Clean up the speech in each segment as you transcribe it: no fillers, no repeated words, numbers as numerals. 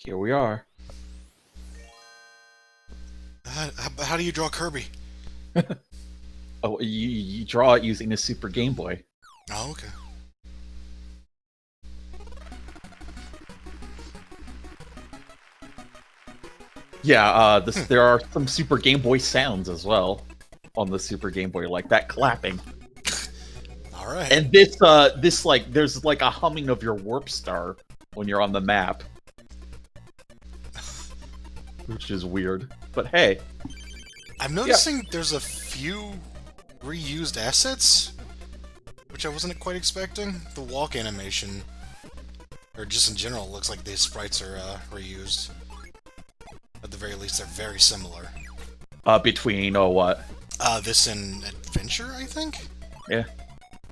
Here we are. How do you draw Kirby? Oh, you draw it using a Super Game Boy. Oh, okay. Yeah, there are some Super Game Boy sounds as well on the Super Game Boy, like that clapping. All right. And this like there's like a humming of your warp star when you're on the map, which is weird. But hey, I'm noticing there's a few reused assets, which I wasn't quite expecting. The walk animation, or just in general, looks like these sprites are reused. At the very least, they're very similar. between what? This and Adventure, I think? Yeah.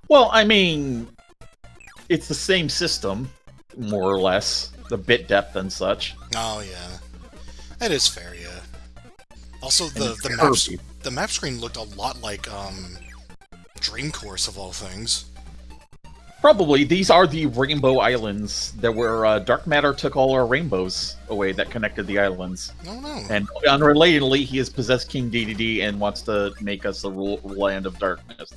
Well, I mean, it's the same system, more or less. The bit depth and such. Oh, yeah. That is fair, yeah. Also, And the map screen looked a lot like, Dream Course, of all things. Probably, these are the Rainbow Islands that were, Dark Matter took all our rainbows away that connected the islands. Oh, no. And unrelatedly, he has possessed King DDD and wants to make us the land of darkness.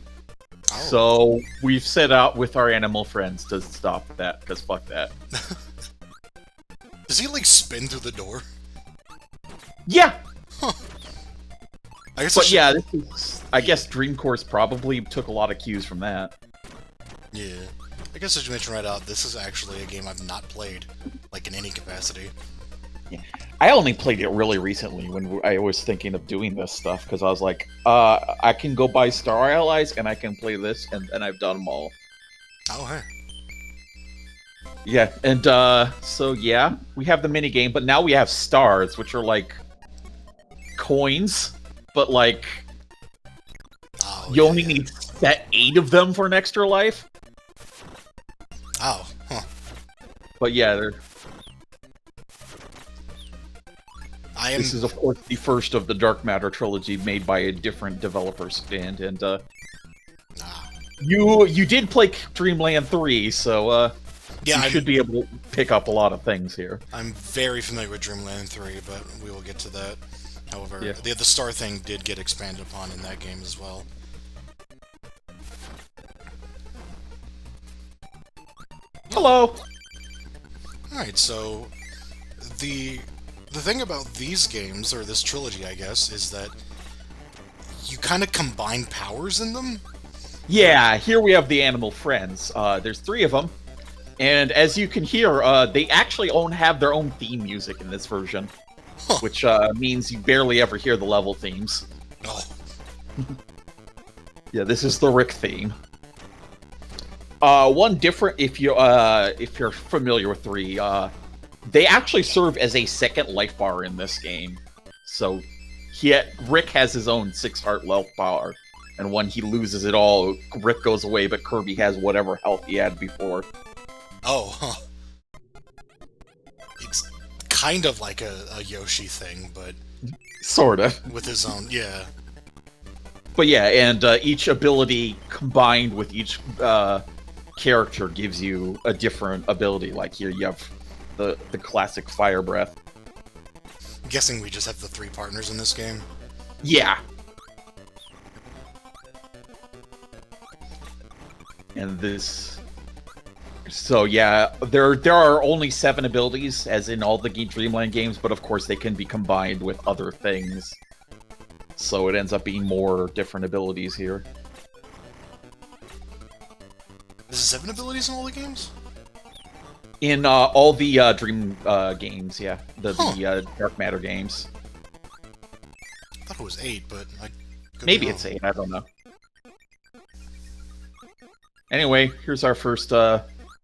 Oh. So, we've set out with our animal friends to stop that, because fuck that. Does he, like, spin through the door? Yeah! Huh. I guess Dream Course probably took a lot of cues from that. Yeah. I guess I should mention right out, this is actually a game I've not played, like, in any capacity. Yeah. I only played it really recently when I was thinking of doing this stuff, because I was like, I can go buy Star Allies, and I can play this, and I've done them all. Oh, hey. Yeah, and, so yeah, we have the minigame, but now we have stars, which are, like, coins, but, like, you only need set 8 of them for an extra life. Oh, huh. But yeah, this is, of course, the first of the Dark Matter trilogy made by a different developer stand, and, you did play Dreamland 3, so, yeah, you should be able to pick up a lot of things here. I'm very familiar with Dreamland 3, but we will get to that. However, Yeah. the star thing did get expanded upon in that game as well. Hello! Alright, so the thing about these games, or this trilogy, I guess, is that you kind of combine powers in them. Yeah, here we have the animal friends. There's 3 of them, and as you can hear, they actually have their own theme music in this version, which means you barely ever hear the level themes. Oh. Yeah, this is the Rick theme. One different, if you're familiar with 3, they actually serve as a second life bar in this game. So, Rick has his own 6 heart life bar, and when he loses it all, Rick goes away, but Kirby has whatever health he had before. Oh, huh. It's kind of like a Yoshi thing, but... Sort of. With his own, yeah. But yeah, and each ability combined with each character gives you a different ability. Like here you have the classic Fire Breath. I'm guessing we just have the 3 partners in this game. Yeah. And this... So yeah, there are only 7 abilities, as in all the Dreamland games, but of course they can be combined with other things. So it ends up being more different abilities here. Is it 7 abilities in all the games? In all the Dream games, yeah. The Dark Matter games. I thought it was 8, but I could Maybe be it's wrong. 8, I don't know. Anyway, here's our first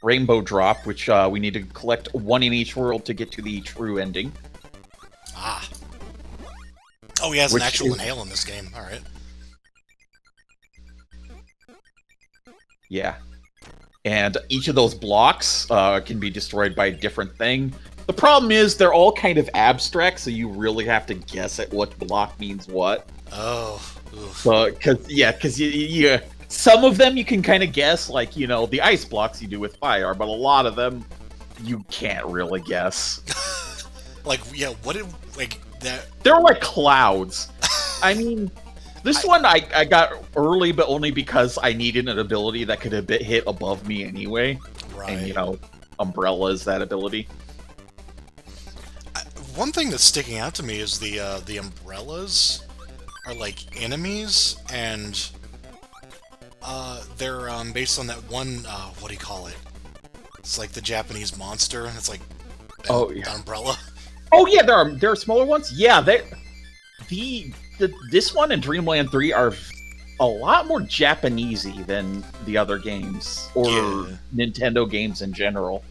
rainbow drop, which we need to collect 1 in each world to get to the true ending. Ah. Oh, he has an actual inhale in this game. Alright. Yeah. And each of those blocks can be destroyed by a different thing. The problem is they're all kind of abstract, so you really have to guess at what block means what. Oh. Oof. So, because you some of them you can kind of guess, like, you know, the ice blocks you do with fire, but a lot of them you can't really guess. Like, yeah, what did, like, that... They were like clouds. I mean, this one I got early, but only because I needed an ability that could hit above me anyway. Right. And, you know, Umbrella is that ability. One thing that's sticking out to me is the umbrellas are like enemies, and they're based on that one, what do you call it? It's like the Japanese monster. It's like an umbrella. Oh yeah, there are smaller ones. Yeah, this one and Dreamland 3 are a lot more Japanesey than the other games or Nintendo games in general.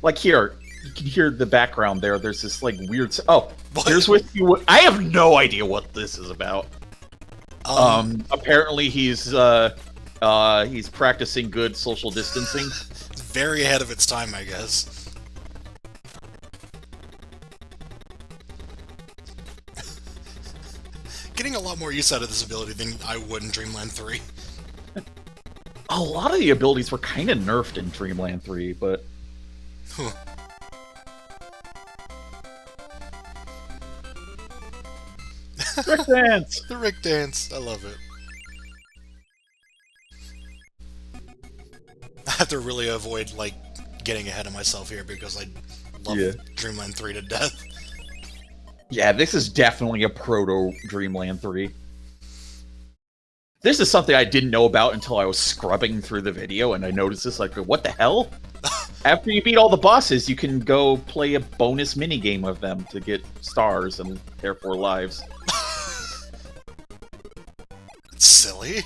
Like here, you can hear the background there. There's this like weird. Oh, here's what you. I have no idea what this is about. Apparently he's practicing good social distancing. Very ahead of its time, I guess. Getting a lot more use out of this ability than I would in Dreamland 3. A lot of the abilities were kind of nerfed in Dreamland 3, but... Huh. Rick Dance! The Rick Dance. I love it. I have to really avoid, like, getting ahead of myself here because I love Dreamland 3 to death. Yeah, this is definitely a proto Dreamland 3. This is something I didn't know about until I was scrubbing through the video, and I noticed this, like, what the hell? After you beat all the bosses, you can go play a bonus minigame of them to get stars and therefore lives. It's silly.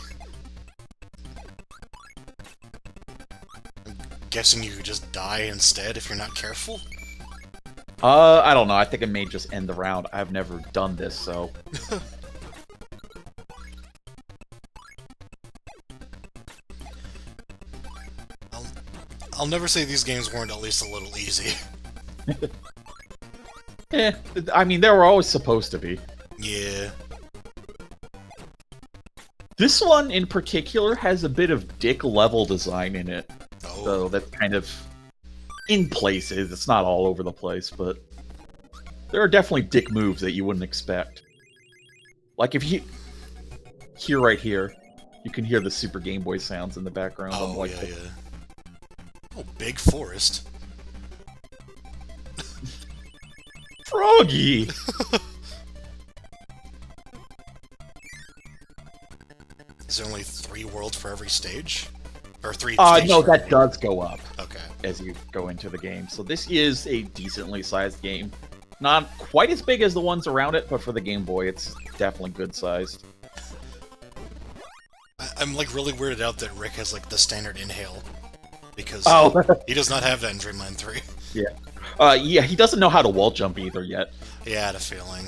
I'm guessing you could just die instead if you're not careful? I don't know. I think it may just end the round. I've never done this, so... I'll never say these games weren't at least a little easy. I mean, they were always supposed to be. Yeah. This one, in particular, has a bit of dick level design in it. Oh. So that's kind of... in places. It's not all over the place, but... there are definitely dick moves that you wouldn't expect. Like, if you... here, right here, you can hear the Super Game Boy sounds in the background. Oh, like yeah. Oh, big forest. Froggy! Is there only 3 worlds for every stage? Or 3 stages? No, that does go up. Okay. As you go into the game. So this is a decently sized game. Not quite as big as the ones around it, but for the Game Boy, it's definitely good sized. I'm like really weirded out that Rick has like the standard inhale. Because he does not have that in Dreamland 3. Yeah. Yeah, he doesn't know how to wall jump either yet. Yeah, I had a feeling.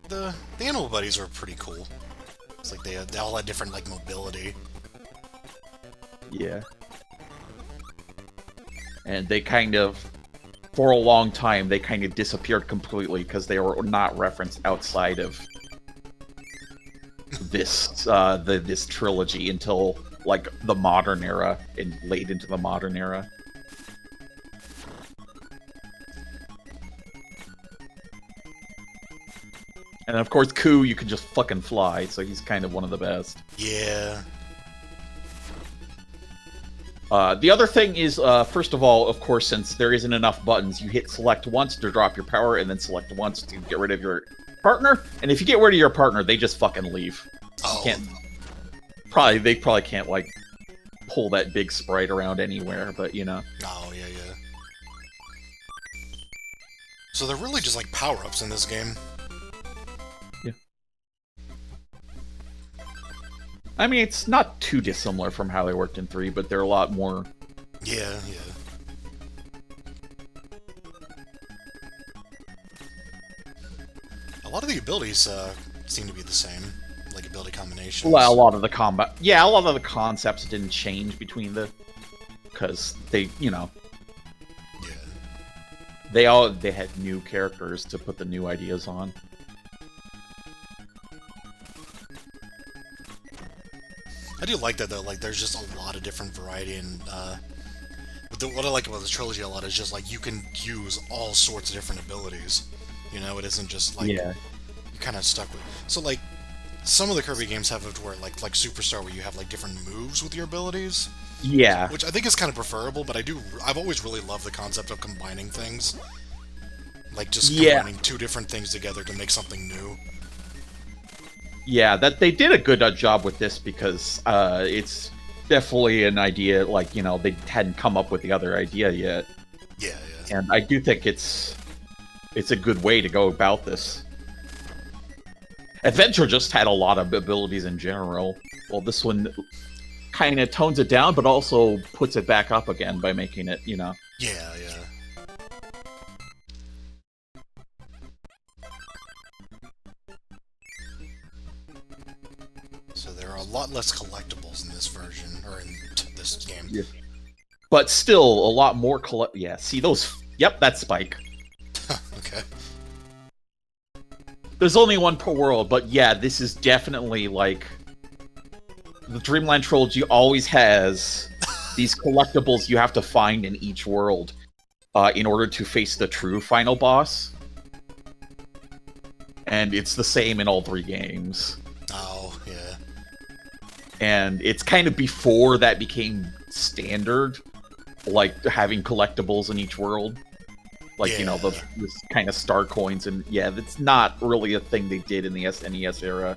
The animal buddies are pretty cool. It's like they all had different like mobility. Yeah. And they kind of, for a long time, they kind of disappeared completely because they were not referenced outside of this this trilogy until like the modern era and late into the modern era. And of course, Koo, you can just fucking fly, so he's kind of one of the best. Yeah. The other thing is, first of all, of course, since there isn't enough buttons, you hit select once to drop your power, and then select once to get rid of your partner. And if you get rid of your partner, they just fucking leave. Oh. You can't... They probably can't, like, pull that big sprite around anywhere, but, you know. Oh, yeah, yeah. So they're really just like power-ups in this game. Yeah. I mean, it's not too dissimilar from how they worked in 3, but they're a lot more... Yeah, yeah. A lot of the abilities seem to be the same, like ability combinations. Well, a lot of the combat... Yeah, a lot of the concepts didn't change between the... Because they, you know... Yeah. They had new characters to put the new ideas on. I do like that though. Like, there's just a lot of different variety, and what I like about this trilogy a lot is just like you can use all sorts of different abilities. You know, it isn't just like Yeah. you're kind of stuck with. So like some of the Kirby games have it where like Superstar, where you have like different moves with your abilities, Yeah. which I think is kind of preferable. But I've always really loved the concept of combining things, like just Yeah. combining two different things together to make something new. Yeah, that they did a good job with this because it's definitely an idea, like, they hadn't come up with the other idea yet. Yeah, yeah. And I do think it's a good way to go about this. Adventure just had a lot of abilities in general. Well, this one kind of tones it down, but also puts it back up again by making it, Yeah, yeah. So there are a lot less collectibles in this version, or in this game. Yeah. But still a lot more yeah, see those? Yep, that's Spike. Okay. There's only one per world, but yeah, this is definitely like the Dreamland Trilogy always has these collectibles you have to find in each world in order to face the true final boss. And it's the same in all three games. Oh, yeah. And it's kind of before that became standard, like having collectibles in each world. Like, Yeah. this kind of star coins, and yeah, that's not really a thing they did in the SNES era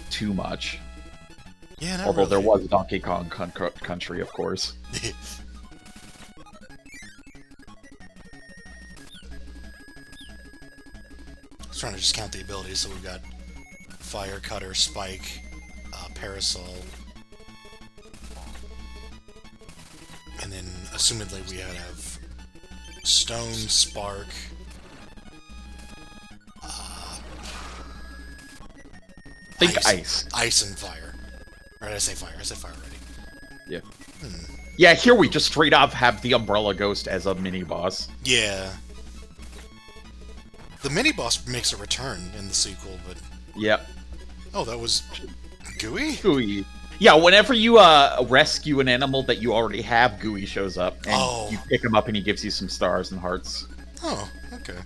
too much. Yeah, not Although there really. was Donkey Kong Country, of course. I was trying to just count the abilities, so we've got Fire, Cutter, Spike, Parasol, and then, assumedly, we have Stone, Spark, Think ice. Ice and Fire. Or did I say Fire? I said Fire already. Yeah. Yeah, here we just straight up have the Umbrella Ghost as a mini-boss. Yeah. The mini-boss makes a return in the sequel, but... Yep. Oh, that was... Gooey? Gooey. Yeah, whenever you rescue an animal that you already have, Gooey shows up. And you pick him up and he gives you some stars and hearts. Oh, okay.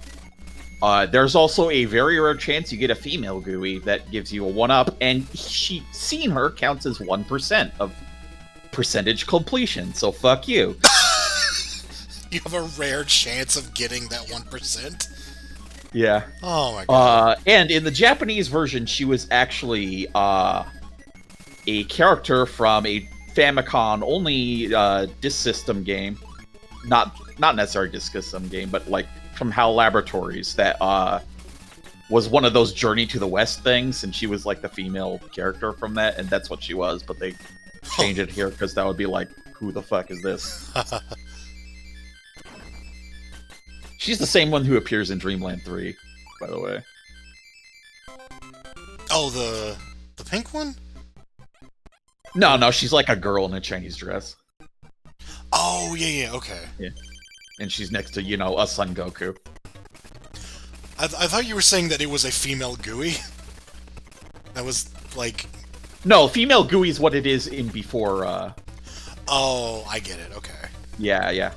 There's also a very rare chance you get a female Gooey that gives you a 1-up, and seeing her counts as 1% of percentage completion, so fuck you. You have a rare chance of getting that 1%? Yeah. Oh my god. And in the Japanese version, she was actually a character from a Famicom-only disc system game. Not necessarily disc system game, but like from HAL Laboratories that was one of those Journey to the West things, and she was like the female character from that, and that's what she was, but they changed it here because that would be like, who the fuck is this? She's the same one who appears in Dreamland 3, by the way. Oh, the pink one? No, she's like a girl in a Chinese dress. Oh, yeah, okay. Yeah. And she's next to, a Son Goku. I thought you were saying that it was a female Gooey. That was, like... No, female Gooey is what it is in before, Oh, I get it, okay. Yeah.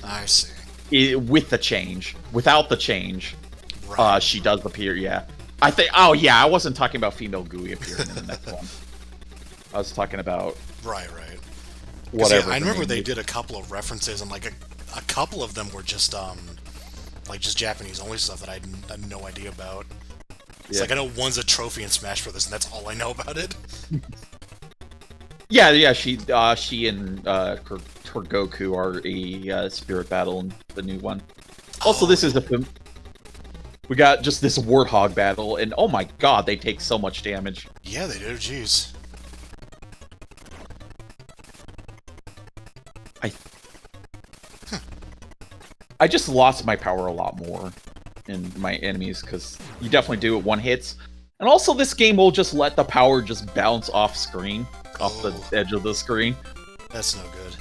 I see. With the change. Without the change, Right. she does appear, yeah. Oh, yeah, I wasn't talking about female Gooey appearing in the next one. I was talking about... Right. Whatever. Yeah, I remember they did a couple of references, and, like, a couple of them were just, like, just Japanese-only stuff that I had no idea about. It's like, I know one's a trophy in Smash for this, and that's all I know about it. Yeah, she and her Goku are a spirit battle in the new one. Also, this is we got just this Warthog battle, and oh my god, they take so much damage. Yeah, they do, jeez. I just lost my power a lot more in my enemies, because you definitely do it one hits. And also, this game will just let the power just bounce off screen, off the edge of the screen. That's no good.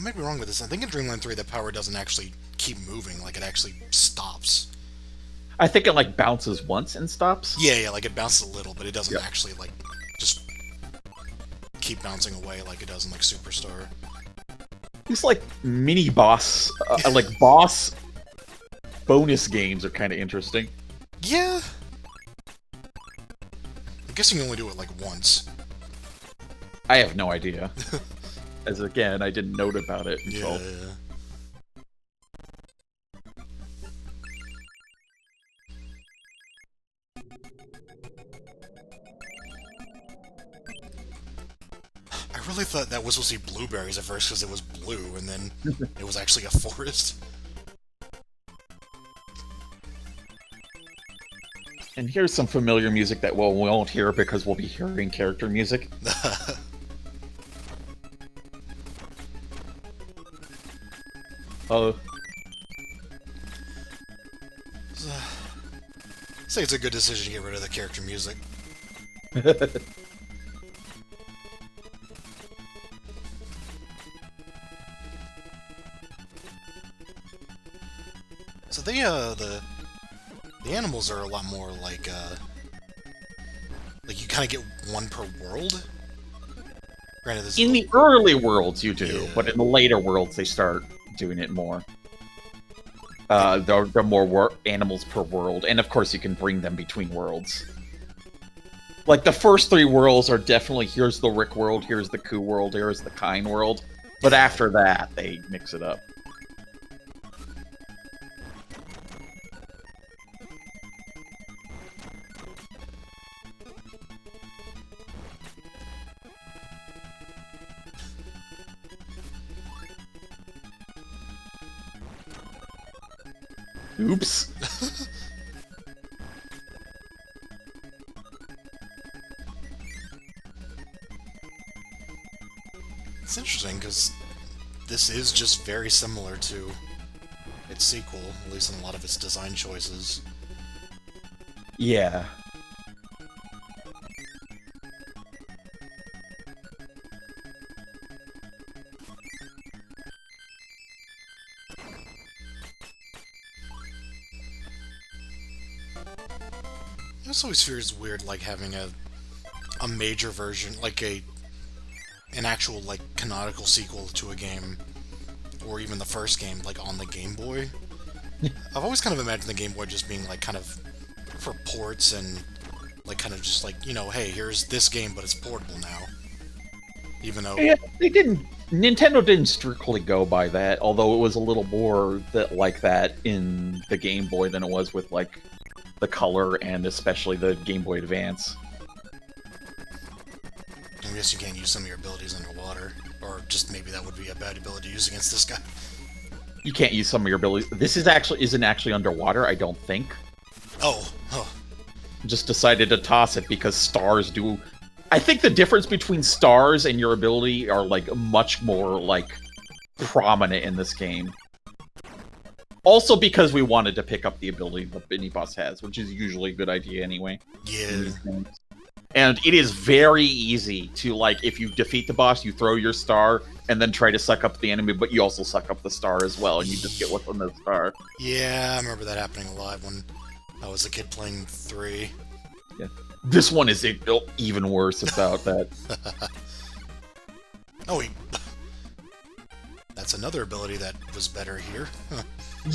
might be wrong with this. I think in Dreamland 3 the power doesn't actually keep moving, like it actually stops. I think it like bounces once and stops. Yeah, like it bounces a little, but it doesn't Yep. actually like just keep bouncing away like it does in like Superstar. These like mini boss, like boss bonus games are kind of interesting. Yeah. I'm guessing you only do it like once. I have no idea. As again, I didn't note about it until. Yeah. I really thought that was supposed to be blueberries at first because it was blue, and then it was actually a forest. And here's some familiar music that we won't hear because we'll be hearing character music. Oh. Say it's a good decision to get rid of the character music. So the animals are a lot more like you kind of get one per world. Granted, this In the early worlds, you do, Yeah. but in the later worlds, they start doing it more. There are more animals per world, and of course, you can bring them between worlds. Like the first 3 worlds are definitely here's the Rick world, here's the Koo world, here's the Kine world. But after that, they mix it up. Oops. It's interesting because this is just very similar to its sequel, at least in a lot of its design choices. Yeah. It also always feels weird, like having a major version, like an actual like canonical sequel to a game, or even the first game, like on the Game Boy. I've always kind of imagined the Game Boy just being like kind of for ports and like kind of just like, you know, hey, here's this game, but it's portable now. Even though Yeah, they didn't. Nintendo didn't strictly go by that, although it was a little more like that in the Game Boy than it was with like the Color and especially the Game Boy Advance. I guess you can't use some of your abilities underwater, or just maybe that would be a bad ability to use against this guy. You can't use some of your abilities. This isn't actually underwater, I don't think. Oh. Just decided to toss it because stars do. I think the difference between stars and your ability are like much more like prominent in this game. Also because we wanted to pick up the ability the mini boss has, which is usually a good idea anyway. Yeah. And it is very easy to, like, if you defeat the boss, you throw your star and then try to suck up the enemy, but you also suck up the star as well, and you just get what's on the star. Yeah, I remember that happening a lot when I was a kid playing 3. Yeah. This one is even worse about that. Oh, that's another ability that was better here.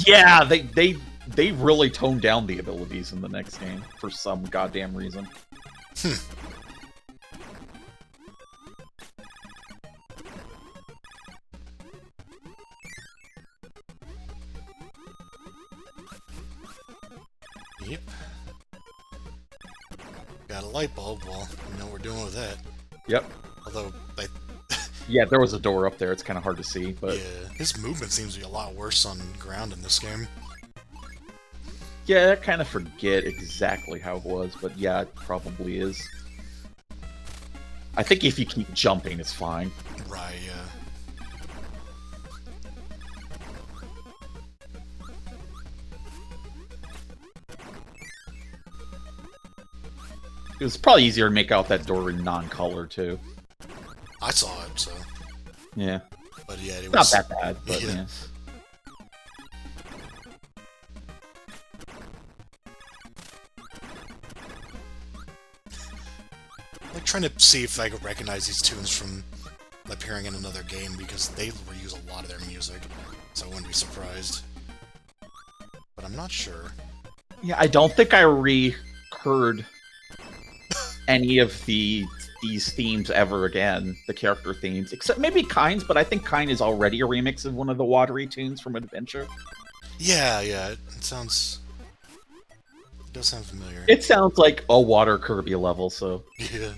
Yeah, they really toned down the abilities in the next game for some goddamn reason. Yep. Got a light bulb, well, you know what we're doing with that. Yep. Although, Yeah, there was a door up there. It's kind of hard to see, but yeah, his movement seems to be a lot worse on ground in this game. yeah, I kind of forget exactly how it was, but yeah, it probably is. I think if you keep jumping, it's fine. Right, yeah. It was probably easier to make out that door in non-color, too. I saw it, so... Yeah. But yeah, it Not was that bad, but yeah. yeah. Like trying to see if I could recognize these tunes from appearing in another game because they reuse a lot of their music, so I wouldn't be surprised. But I'm not sure. Yeah, I don't think I heard any of these themes ever again, the character themes, except maybe Kine's, but I think Kine is already a remix of one of the watery tunes from Adventure. Yeah, yeah, it sounds... It does sound familiar. It sounds like a water Kirby level, so... Yeah.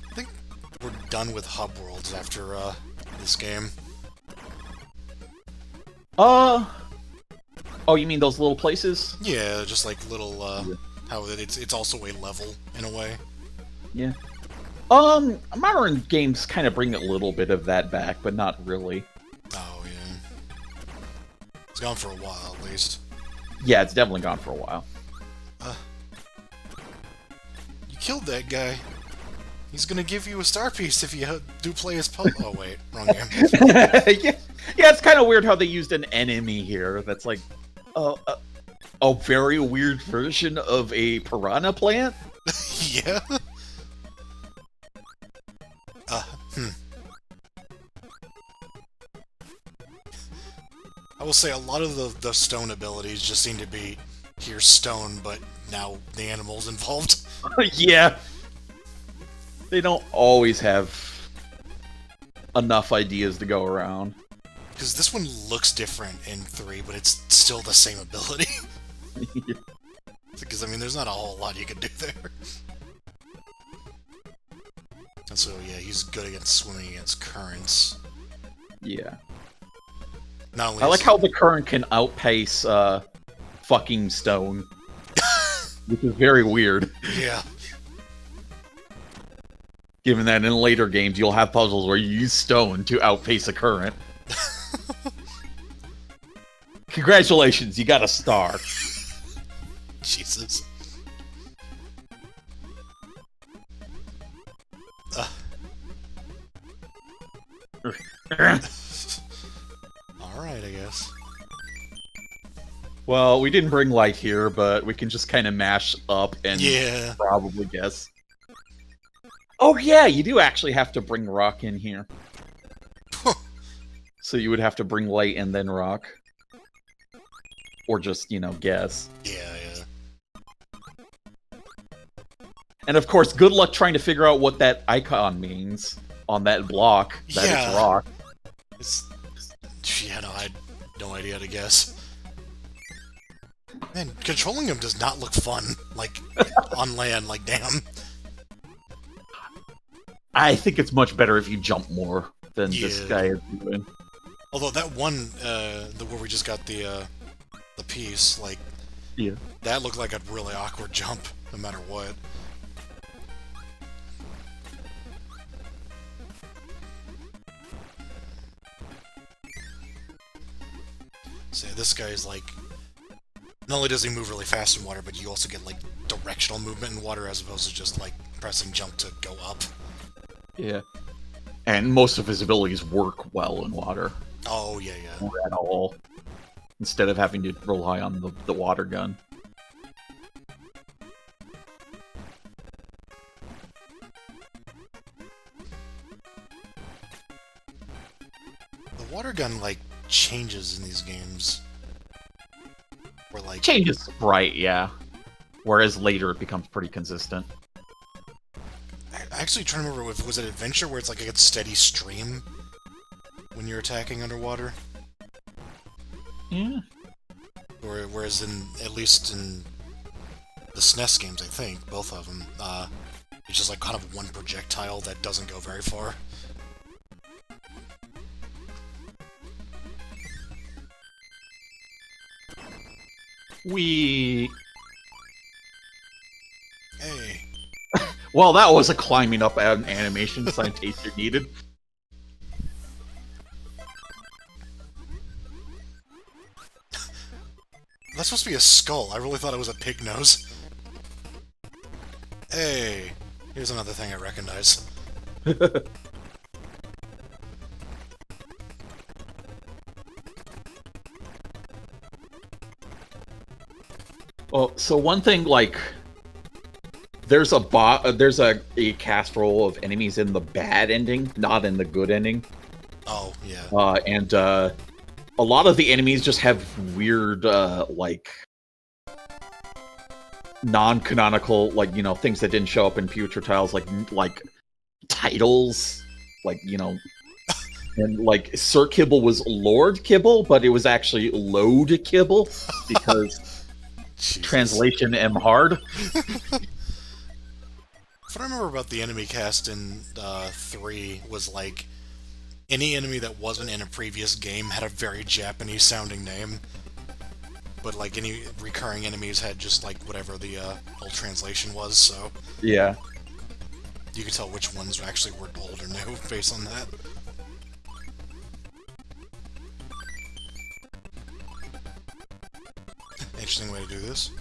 I think we're done with hub worlds after, this game. Oh, you mean those little places? Yeah, just like little, how it's also a level, in a way. Yeah. Modern games kind of bring a little bit of that back, but not really. Oh, yeah. It's gone for a while, at least. Yeah, it's definitely gone for a while. You killed that guy. He's gonna give you a star piece if you do play his puzzle. Oh, wait. Wrong game. Yeah, it's kind of weird how they used an enemy here that's like a very weird version of a piranha plant. Yeah. I will say a lot of the stone abilities just seem to be here's stone, but now the animal's involved. Yeah. They don't always have enough ideas to go around. Because this one looks different in 3, but it's still the same ability. Because, I mean, there's not a whole lot you can do there. And so, yeah, he's good against swimming against currents. Yeah. Not only I like how the current can outpace fucking stone. Which is very weird. Yeah. Given that in later games you'll have puzzles where you use stone to outpace a current. Congratulations, you got a star. Jesus. Alright, I guess. Well, we didn't bring light here, but we can just kind of mash up and Yeah. probably guess. Oh yeah, you do actually have to bring rock in here. So you would have to bring light and then rock. Or just, you know, guess. Yeah, yeah. And of course, good luck trying to figure out what that icon means on that block that Yeah. it's rock. Yeah, no, I had no idea how to guess. Man, controlling him does not look fun. Like, on land, like, damn. I think it's much better if you jump more than this Yeah. guy is doing. Although that one, where we just got the piece, like, Yeah. that looked like a really awkward jump, no matter what. So yeah, this guy's like, not only does he move really fast in water, but you also get like directional movement in water as opposed to just like pressing jump to go up. Yeah. And most of his abilities work well in water. Oh, yeah, yeah. Or at all. Instead of having to rely on the water gun. The water gun, like, changes in these games. Where, like... Changes sprite, yeah. Whereas later it becomes pretty consistent. I actually trying to remember if was it Adventure where it's like a steady stream when you're attacking underwater? Yeah. Or whereas in at least in the SNES games, I think both of them, it's just like kind of one projectile that doesn't go very far. We... Hey. Well, that was a climbing up an animation citation needed. That's supposed to be a skull. I really thought it was a pig nose. Hey, here's another thing I recognize. Well, so one thing, like, there's a cast roll of enemies in the bad ending, not in the good ending. Oh, yeah. And a lot of the enemies just have weird, like, non-canonical, like, you know, things that didn't show up in future tiles, like titles, like, you know, and like Sir Kibble was Lord Kibble, but it was actually Load Kibble because translation M hard. What I remember about the enemy cast in 3 was like any enemy that wasn't in a previous game had a very Japanese-sounding name, but like any recurring enemies had just like whatever the old translation was. So Yeah. you could tell which ones actually were old or new based on that. Interesting way to do this.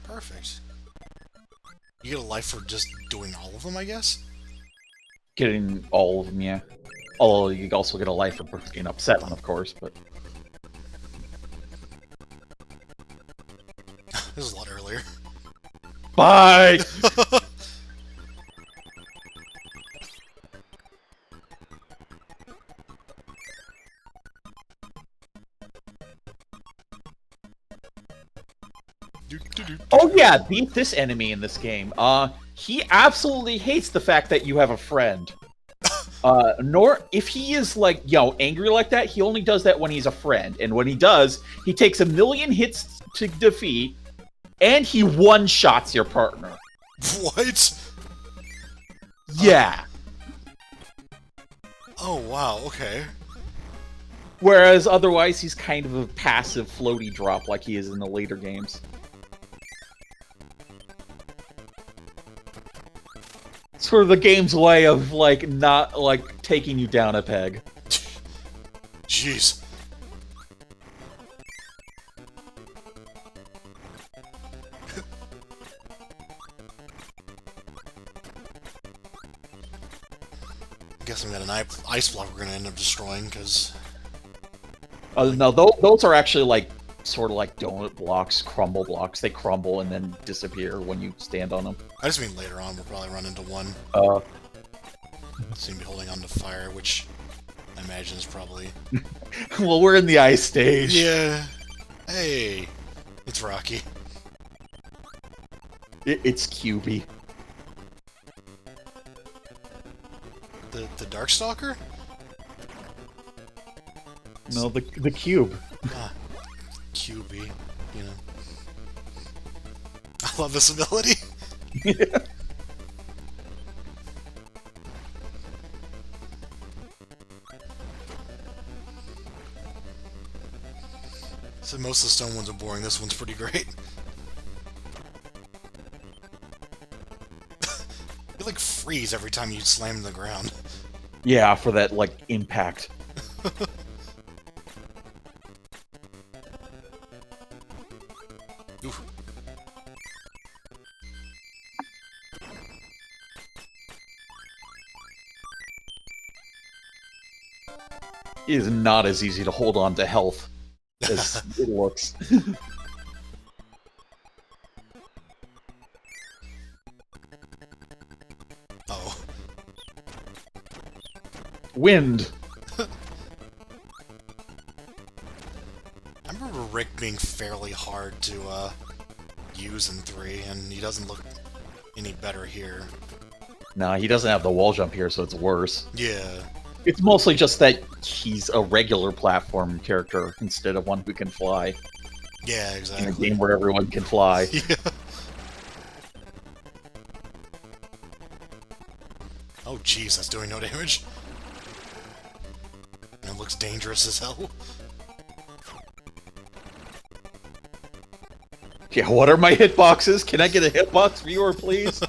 Perfect. You get a life for just doing all of them, I guess? Getting all of them, yeah. Although you also get a life for getting upset on, of course, but... This is a lot earlier. Bye! Oh yeah, beat this enemy in this game. He absolutely hates the fact that you have a friend. Nor if he is like, you know, angry like that, he only does that when he's a friend. And when he does, he takes 1,000,000 hits to defeat, and he one-shots your partner. What? Yeah. Oh, wow, okay. Whereas otherwise, he's kind of a passive floaty drop like he is in the later games. Sort of the game's way of, like, not, like, taking you down a peg. Jeez. I guess we got an ice block we're gonna end up destroying, because... No, those are actually, like, sort of like donut blocks, crumble blocks. They crumble and then disappear when you stand on them. I just mean later on we'll probably run into one. Seem to be holding on to fire, which I imagine is probably... Well, we're in the ice stage. Yeah. Hey. It's Rocky. It's Kirby. The Darkstalker? No, the cube. Ah, QB, you know. I love this ability. Yeah. So most of the stone ones are boring, this one's pretty great. You like freeze every time you slam to the ground. Yeah, for that, like, impact. Oof. It is not as easy to hold on to health as it looks. Oh. Wind. I remember Rick being fairly hard to use in 3, and he doesn't look any better here. Nah, he doesn't have the wall jump here, so it's worse. Yeah. It's mostly just that he's a regular platform character instead of one who can fly. Yeah, exactly. In a game where everyone can fly. Yeah. Oh, jeez, that's doing no damage. And it looks dangerous as hell. Yeah, what are my hitboxes? Can I get a hitbox viewer, please?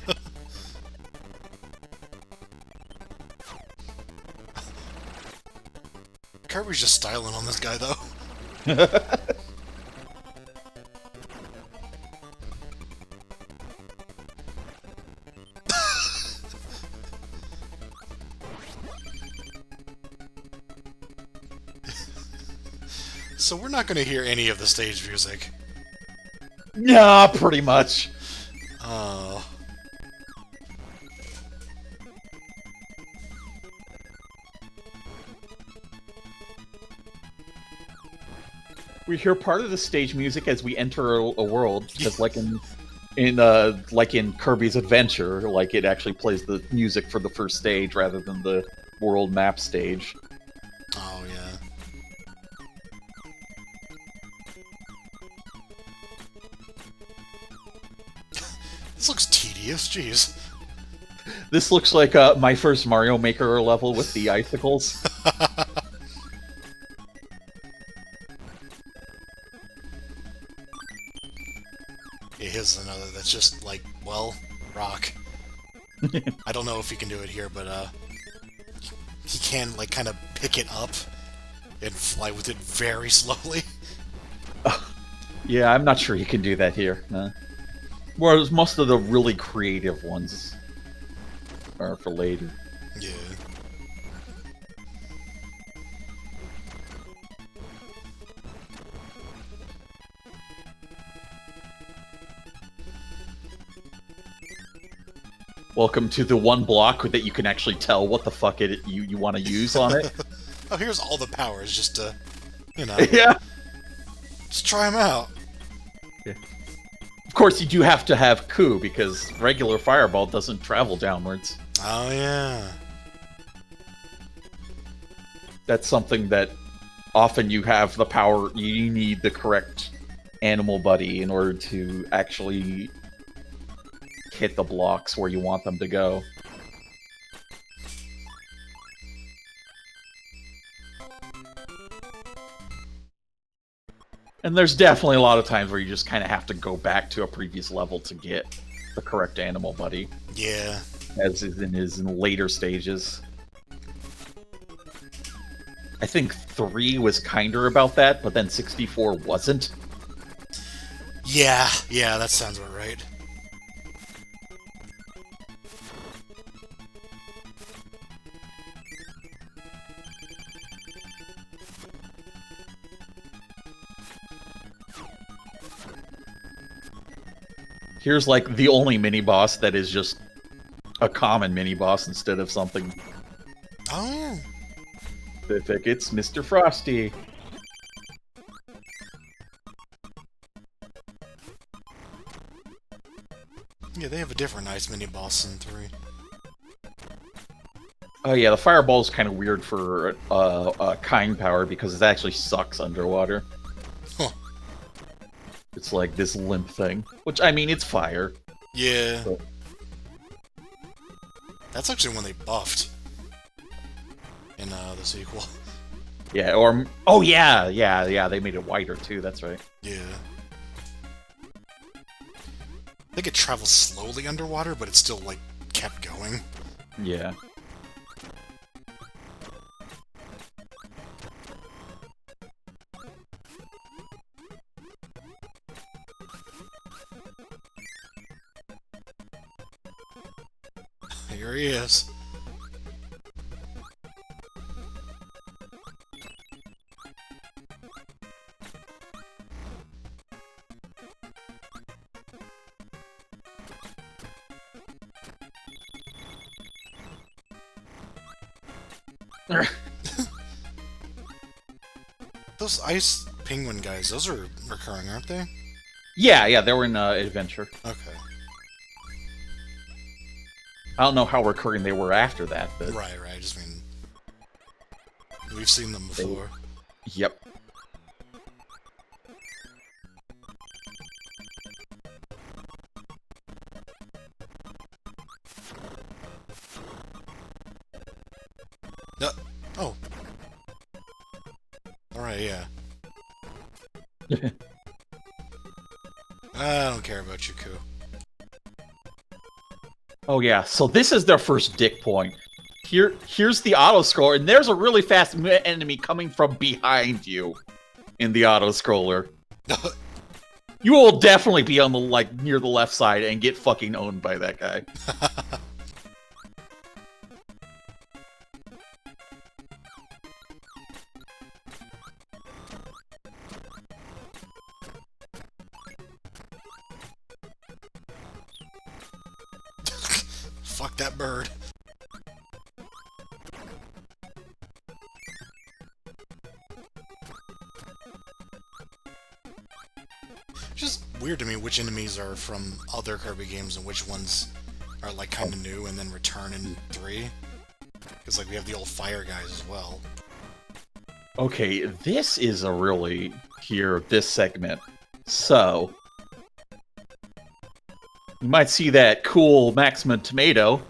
Kirby's just styling on this guy, though. So we're not going to hear any of the stage music. Yeah, pretty much. Oh. We hear part of the stage music as we enter a world, just like in Kirby's Adventure, like it actually plays the music for the first stage rather than the world map stage. Oh, yeah. This looks tedious, jeez. This looks like my first Mario Maker level with the icicles. Here's another that's just like, well, rock. I don't know if he can do it here, but he can like kind of pick it up and fly with it very slowly. Yeah, I'm not sure he can do that here. No. Whereas most of the really creative ones are for later. Yeah. Welcome to the one block that you can actually tell what the fuck you want to use on it. Oh, here's all the powers, just to, you know, Yeah. just try them out. Yeah. Of course, you do have to have Coup, because regular Fireball doesn't travel downwards. Oh, yeah. That's something that often you have the power, you need the correct animal buddy in order to actually hit the blocks where you want them to go. And there's definitely a lot of times where you just kind of have to go back to a previous level to get the correct animal buddy. Yeah. As is in later stages. I think 3 was kinder about that, but then 64 wasn't. Yeah, that sounds about right. Here's like the only mini-boss that is just a common mini-boss instead of something Oh. specific. It's Mr. Frosty. Yeah, they have a different nice mini-boss in 3. Oh yeah, the fireball is kind of weird for kind power because it actually sucks underwater. Huh. It's like this limp thing, which I mean, it's fire. Yeah. So. That's actually when they buffed in the sequel. Yeah, or oh yeah, they made it wider too. That's right. Yeah. I think it travels slowly underwater, but it still like kept going. Yeah. Here he is. Those ice penguin guys, those are recurring, aren't they? Yeah, they were in Adventure. Okay. I don't know how recurring they were after that, but... Right, I just mean... We've seen them before. Yep. Oh. Alright, yeah. I don't care about you, Ku. Oh yeah, so this is their first dick point. here's the auto scroller, and there's a really fast enemy coming from behind you in the auto scroller. You will definitely be on the near the left side and get fucking owned by that guy. Fuck that bird. Just weird to me which enemies are from other Kirby games and which ones are like kind of new and then return in 3. Because like we have the old fire guys as well. Okay, this is a really this segment. So you might see that cool maximum tomato.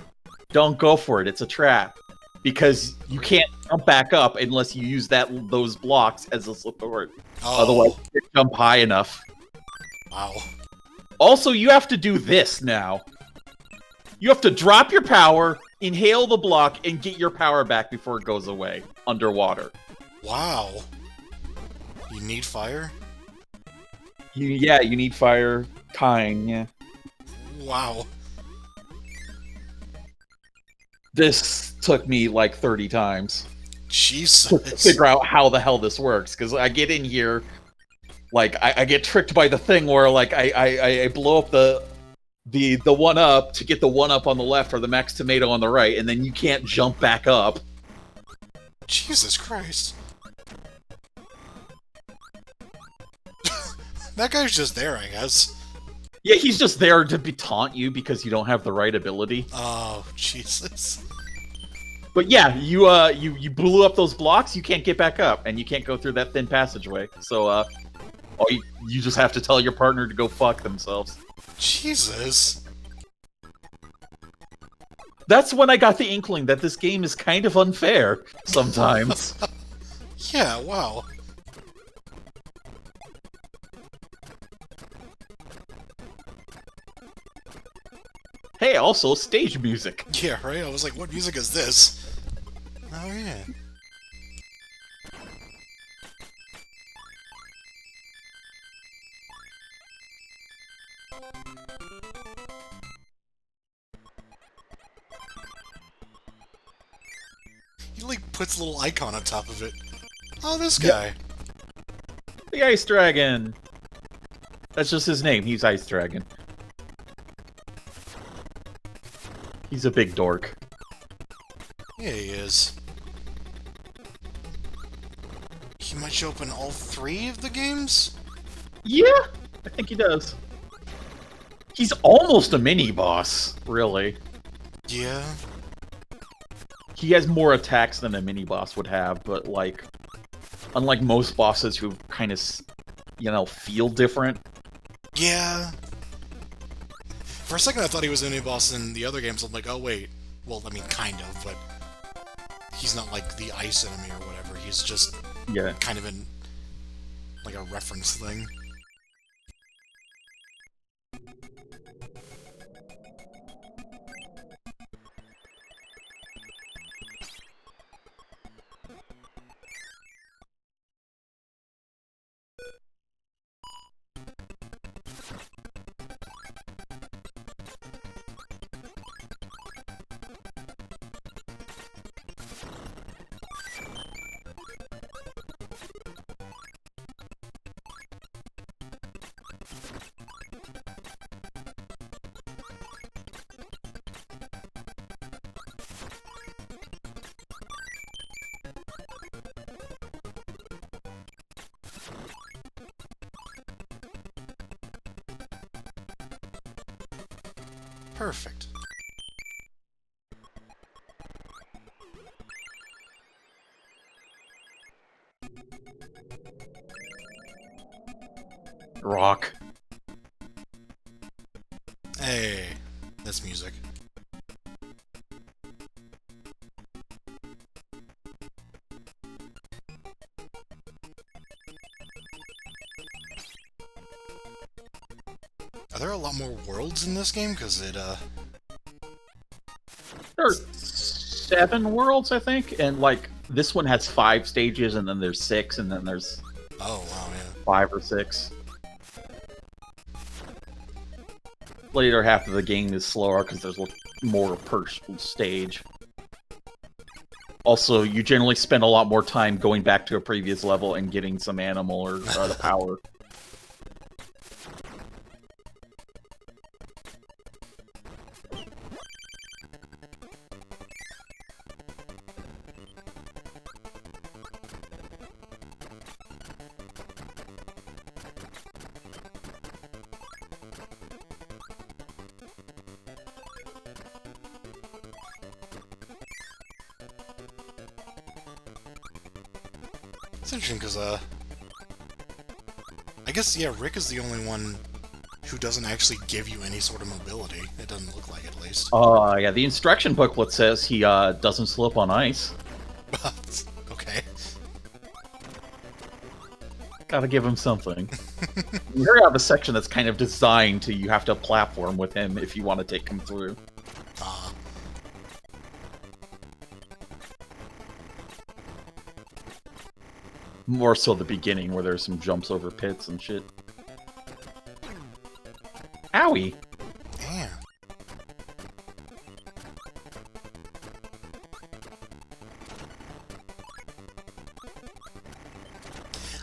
Don't go for it. It's a trap. Because you can't jump back up unless you use those blocks as a support. Oh. Otherwise, you can't jump high enough. Wow. Also, you have to do this now. You have to drop your power, inhale the block, and get your power back before it goes away underwater. Wow. You need fire? Yeah, you need fire. Yeah. Wow. This took me like 30 times Jesus. to figure out how the hell this works, because I get in here, like I get tricked by the thing where like I blow up the 1-up to get the 1-up on the left or the max tomato on the right, and then you can't jump back up. Jesus Christ. That guy's just there, I guess. Yeah, he's just there to taunt you because you don't have the right ability. Oh, Jesus. But yeah, you blew up those blocks, you can't get back up, and you can't go through that thin passageway. So, you just have to tell your partner to go fuck themselves. Jesus. That's when I got the inkling that this game is kind of unfair sometimes. Yeah, wow. Hey, also stage music. Yeah, right? I was like, what music is this? Oh, yeah. He, like, puts a little icon on top of it. Oh, this guy. Yep. The Ice Dragon. That's just his name. He's Ice Dragon. He's a big dork. Yeah, he is. He might show up in all 3 of the games? Yeah, I think he does. He's almost a mini-boss, really. Yeah. He has more attacks than a mini-boss would have, but, like, unlike most bosses who kind of, feel different. Yeah. For a second I thought he was a mini-boss in the other games. I'm like, oh wait. Well, I mean, kind of, but he's not like the ice enemy or whatever. He's just kind of in like a reference thing. Perfect. Rock. Hey, that's music. Are there a lot more worlds in this game? Because it, There are 7 worlds, I think, and like this one has 5 stages, and then there's 6, and then there's Oh wow, yeah. 5 or 6. Later half of the game is slower because there's more per stage. Also, you generally spend a lot more time going back to a previous level and getting some animal or the power. It's interesting because, I guess, yeah, Rick is the only one who doesn't actually give you any sort of mobility. It doesn't look like it, at least. Yeah, the instruction booklet says he doesn't slip on ice. Okay. Gotta give him something. We already have a section that's kind of designed to you have to platform with him if you want to take him through. More so the beginning, where there's some jumps over pits and shit. Owie! Damn.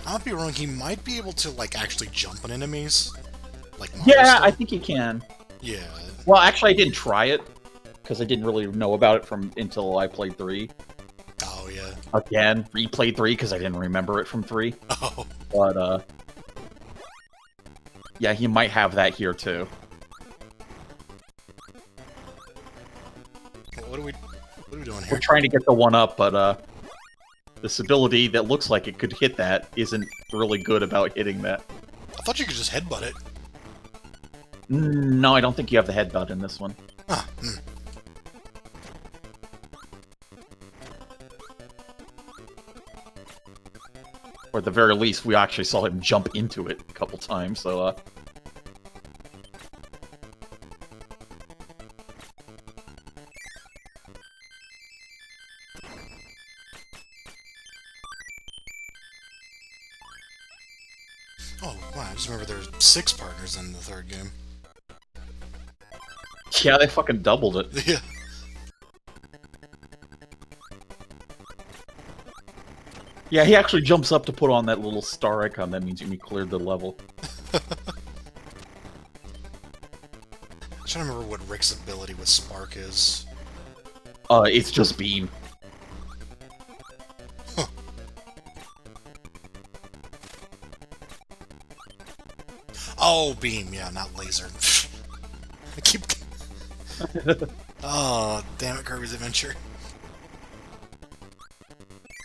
I might be wrong, he might be able to, like, actually jump on enemies. Like Mario Yeah, style. I think he can. Yeah. Well, actually, I didn't try it, because I didn't really know about it until I played 3. Oh, yeah. Again, replayed 3, because I didn't remember it from 3. Oh. But, yeah, he might have that here, too. What are we doing here? We're trying to get the 1-up, but, this ability that looks like it could hit that isn't really good about hitting that. I thought you could just headbutt it. No, I don't think you have the headbutt in this one. Huh. Or at the very least, we actually saw him jump into it a couple times, so, Oh, wow, I just remember there's 6 partners in the 3rd game. Yeah, they fucking doubled it. Yeah. Yeah, he actually jumps up to put on that little star icon. That means you cleared the level. I'm trying to remember what Rick's ability with Spark is. It's just beam. Huh. Oh, beam, yeah, not laser. I keep... Oh, damn it, Kirby's Adventure.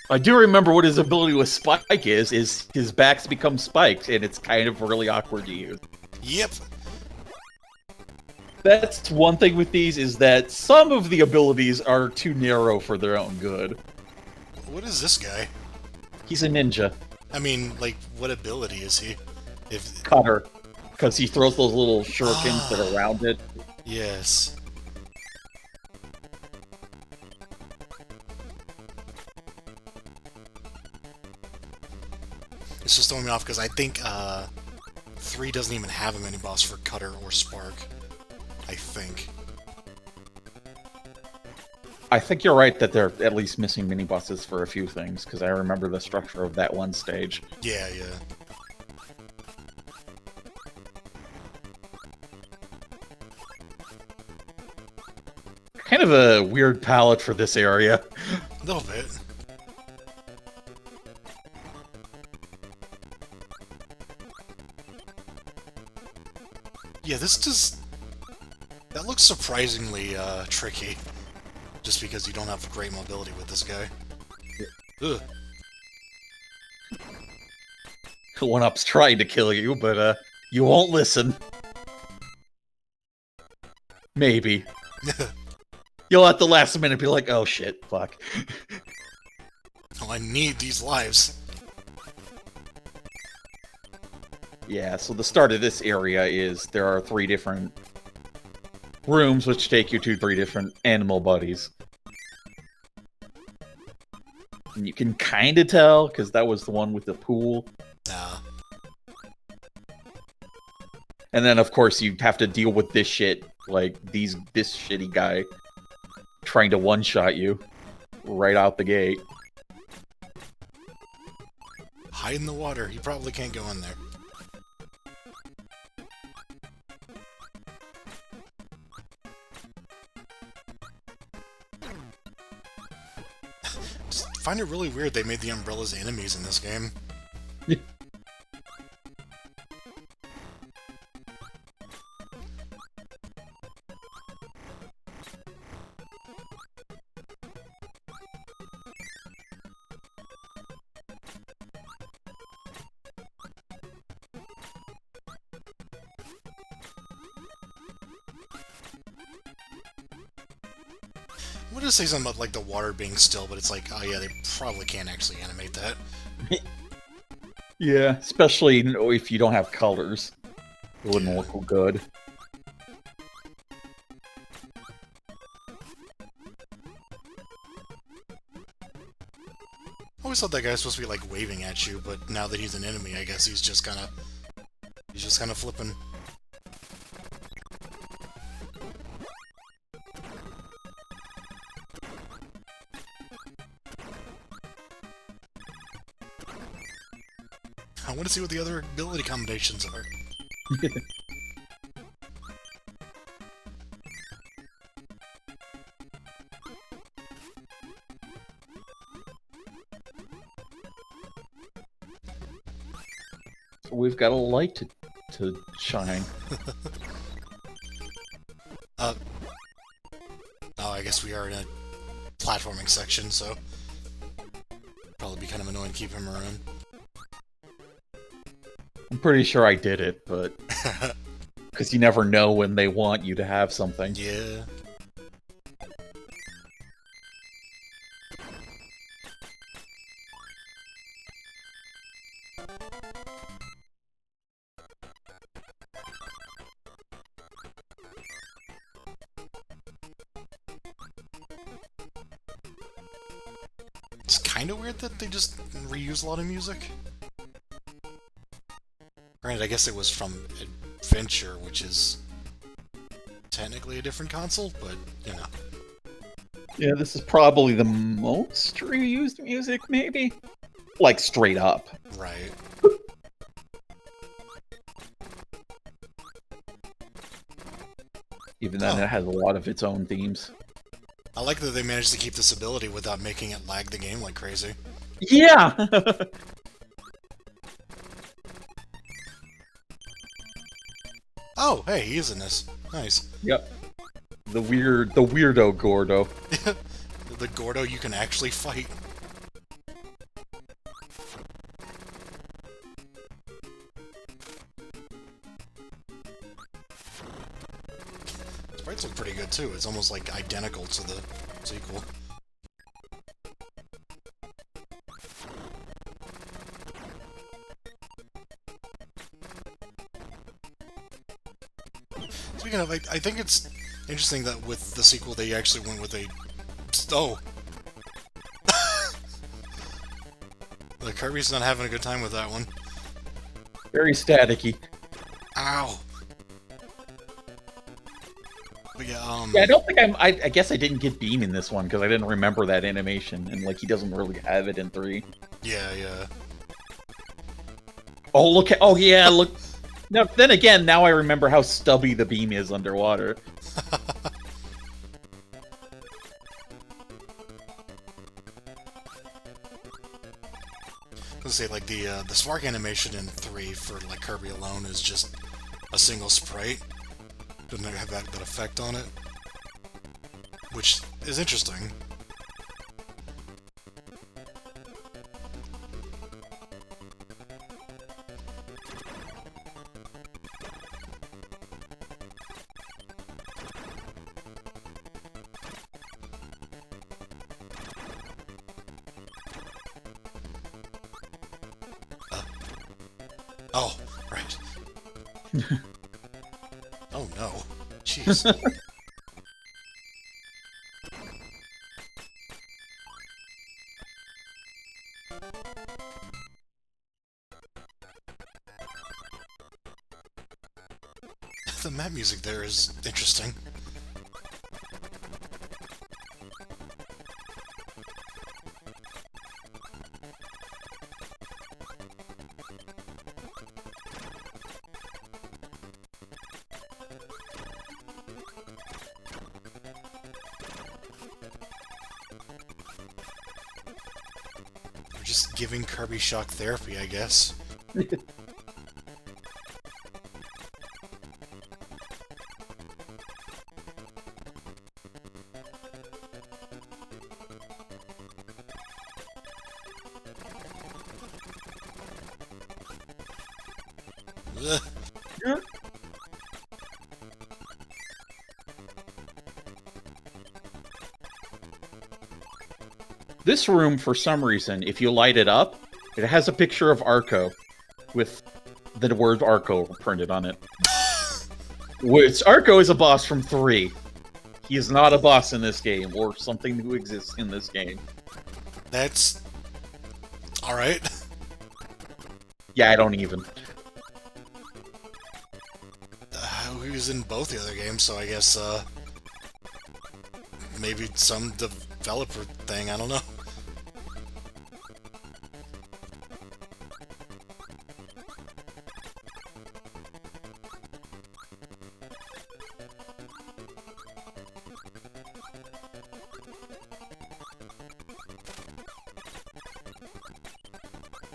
I do remember what his ability with Spike is his backs become spiked, and it's kind of really awkward to use. Yep. That's one thing with these, is that some of the abilities are too narrow for their own good. What is this guy? He's a ninja. I mean, like, what ability is he? Cutter. Because he throws those little shurikens that are rounded. Yes. It's just throwing me off because I think 3 doesn't even have a mini-boss for Cutter or Spark. I think. I think you're right that they're at least missing mini-bosses for a few things, because I remember the structure of that one stage. Yeah, yeah. Kind of a weird palette for this area. A little bit. Yeah, this just... That looks surprisingly tricky. Just because you don't have great mobility with this guy. Ugh. 1-Up's trying to kill you, but you won't listen. Maybe. You'll at the last minute be like, oh shit, fuck. Oh, I need these lives. Yeah, so the start of this area is there are 3 different rooms which take you to 3 different animal buddies. and you can kind of tell because that was the one with the pool. And then, of course, you have to deal with this shit, like this shitty guy trying to one-shot you right out the gate. Hide in the water. He probably can't go in there. Just find it really weird they made the umbrellas enemies in this game. Yeah. I would just say something about like the water being still, but it's like, oh yeah, they probably can't actually animate that. Yeah, especially if you don't have colors. It wouldn't look good. I always thought that guy was supposed to be like waving at you, but now that he's an enemy, I guess he's just kind of flipping. I want to see what the other ability combinations are. We've got a light to shine. Oh, I guess we are in a platforming section, so probably be kind of annoying to keep him around. I'm pretty sure I did it, but because you never know when they want you to have something. Yeah. It's kind of weird that they just reuse a lot of music. Granted, I guess it was from Adventure, which is technically a different console, but, you know. Yeah, this is probably the most reused music, maybe? Like, straight up. Right. Even then, it has a lot of its own themes. I like that they managed to keep this ability without making it lag the game like crazy. Yeah! Oh, hey, he is in this. Nice. Yep. The weirdo Gordo. The Gordo you can actually fight. Sprites look pretty good too. It's almost like identical to the sequel. Speaking of, I think it's interesting that with the sequel they actually went with a... Oh! The Kirby's not having a good time with that one. Very staticky. Ow! But yeah, Yeah, I don't think I guess I didn't get Beam in this one, because I didn't remember that animation, and, like, he doesn't really have it in 3. Yeah, yeah. Oh, look at... Oh, yeah, look... No, then again, now I remember how stubby the beam is underwater. Let's say, like, the spark animation in 3 for, like, Kirby alone is just a single sprite. Doesn't have that effect on it. Which is interesting. Oh, right. Oh no. Jeez. the map music there is interesting. We're just giving Kirby shock therapy, I guess. Yeah. This room, for some reason, if you light it up, it has a picture of Arco with the word Arco printed on it. Which Arco is a boss from 3. He is not a boss in this game, or something who exists in this game. That's... alright. Yeah, I don't even. He was in both the other games, so I guess, maybe some developer thing, I don't know.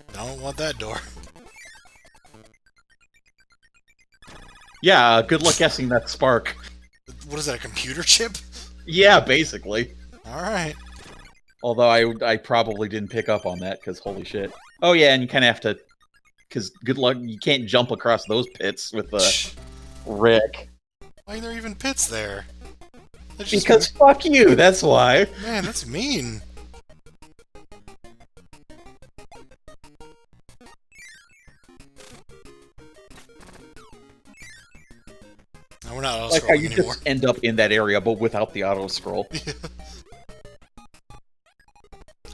I don't want that door. Yeah, good luck guessing that spark. What is that, a computer chip? Yeah, basically. Alright. Although I probably didn't pick up on that, because holy shit. Oh yeah, and you kind of have to... Because good luck, you can't jump across those pits with Rick. Why are there even pits there? Because fuck you, that's why. Man, that's mean. No, we're not auto-scrolling Like how you anymore. just end up in that area, but without the auto-scroll.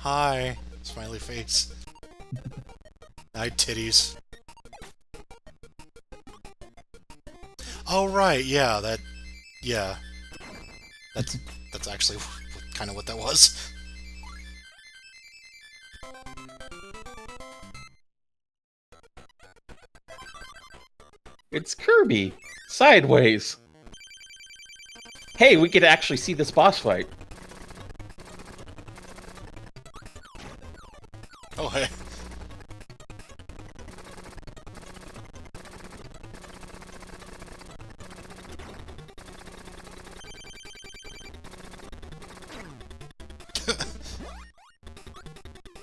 Hi, smiley face. Hi, titties. Oh, right, yeah, that... yeah. That's actually kind of what that was. It's Kirby! Sideways! Hey, we could actually see this boss fight. Oh, hey.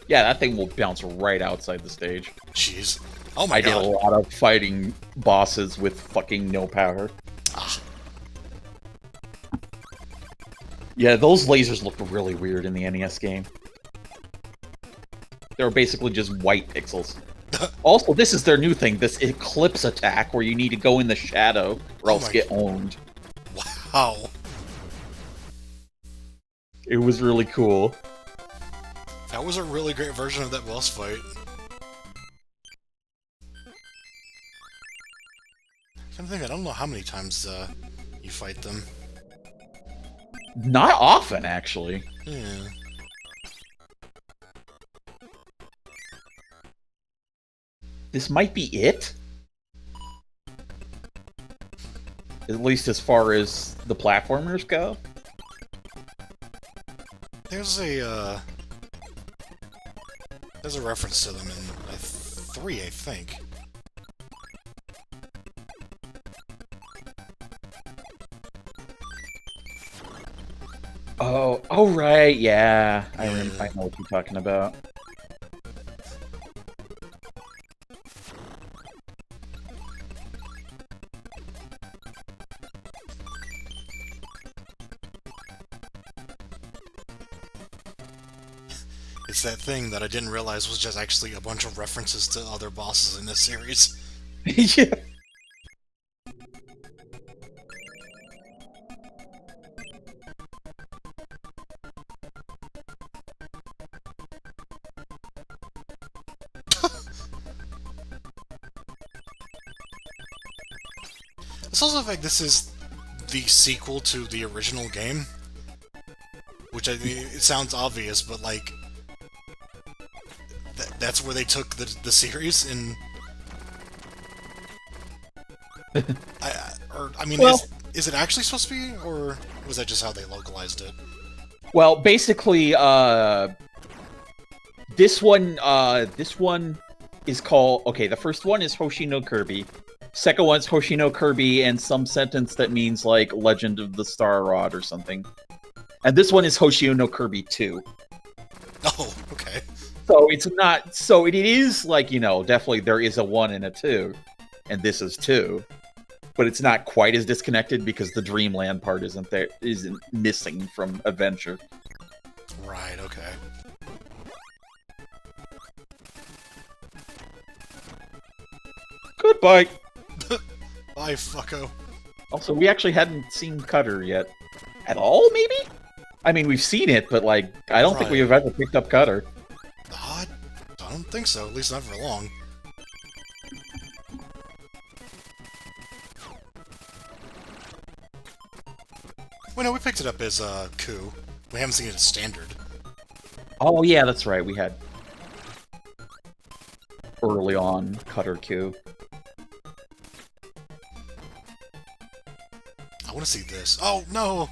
Yeah, that thing will bounce right outside the stage. Jeez. Oh my I did a god. lot of fighting bosses with fucking no power. Ah. Yeah, those lasers looked really weird in the NES game. They were basically just white pixels. Also, this is their new thing, this Eclipse attack, where you need to go in the shadow, or else get owned. Wow. It was really cool. That was a really great version of that boss fight. I don't know how many times you fight them. Not often, actually. Yeah. This might be it? At least as far as the platformers go? There's a reference to them in 3, I think. Oh right, yeah. I know what you're talking about. It's that thing that I didn't realize was just actually a bunch of references to other bosses in this series. Yeah. It's also the fact this is the sequel to the original game. Which, I mean, it sounds obvious, but, like... that's where they took the series, and... I mean, Well, is it actually supposed to be, or was that just how they localized it? well, basically, this one is called... Okay, the first one is Hoshi no Kirby. Second one's Hoshi no Kirby and some sentence that means, like, Legend of the Star Rod or something. And this one is Hoshi no Kirby 2. Oh, okay. So it's not... So it is, like, you know, definitely there is a 1 and a 2. And this is 2. But it's not quite as disconnected because the Dreamland part isn't missing from Adventure. Right, okay. Goodbye! Bye, fucko. Also, we actually hadn't seen Cutter yet. At all, maybe? I mean, we've seen it, but, like, I don't think we've ever picked up Cutter. I don't think so, at least not for long. Well, no, we picked it up as, Coup. We haven't seen it as Standard. Oh, yeah, that's right, we had... early on, Cutter Q. I want to see this. Oh, no!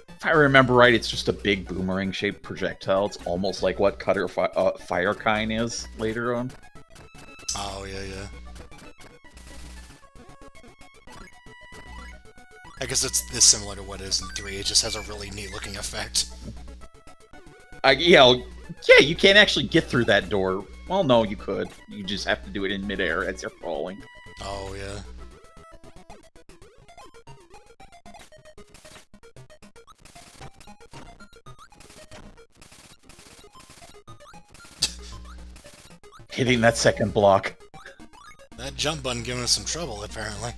If I remember right, it's just a big boomerang-shaped projectile. It's almost like what Cutter Firekine is later on. Oh, yeah, yeah. I guess it's this similar to what is in 3. It just has a really neat-looking effect. Yeah, you can't actually get through that door. Well, no, you could. You just have to do it in midair as you're falling. Oh, yeah. Hitting that second block. That jump button giving us some trouble, apparently.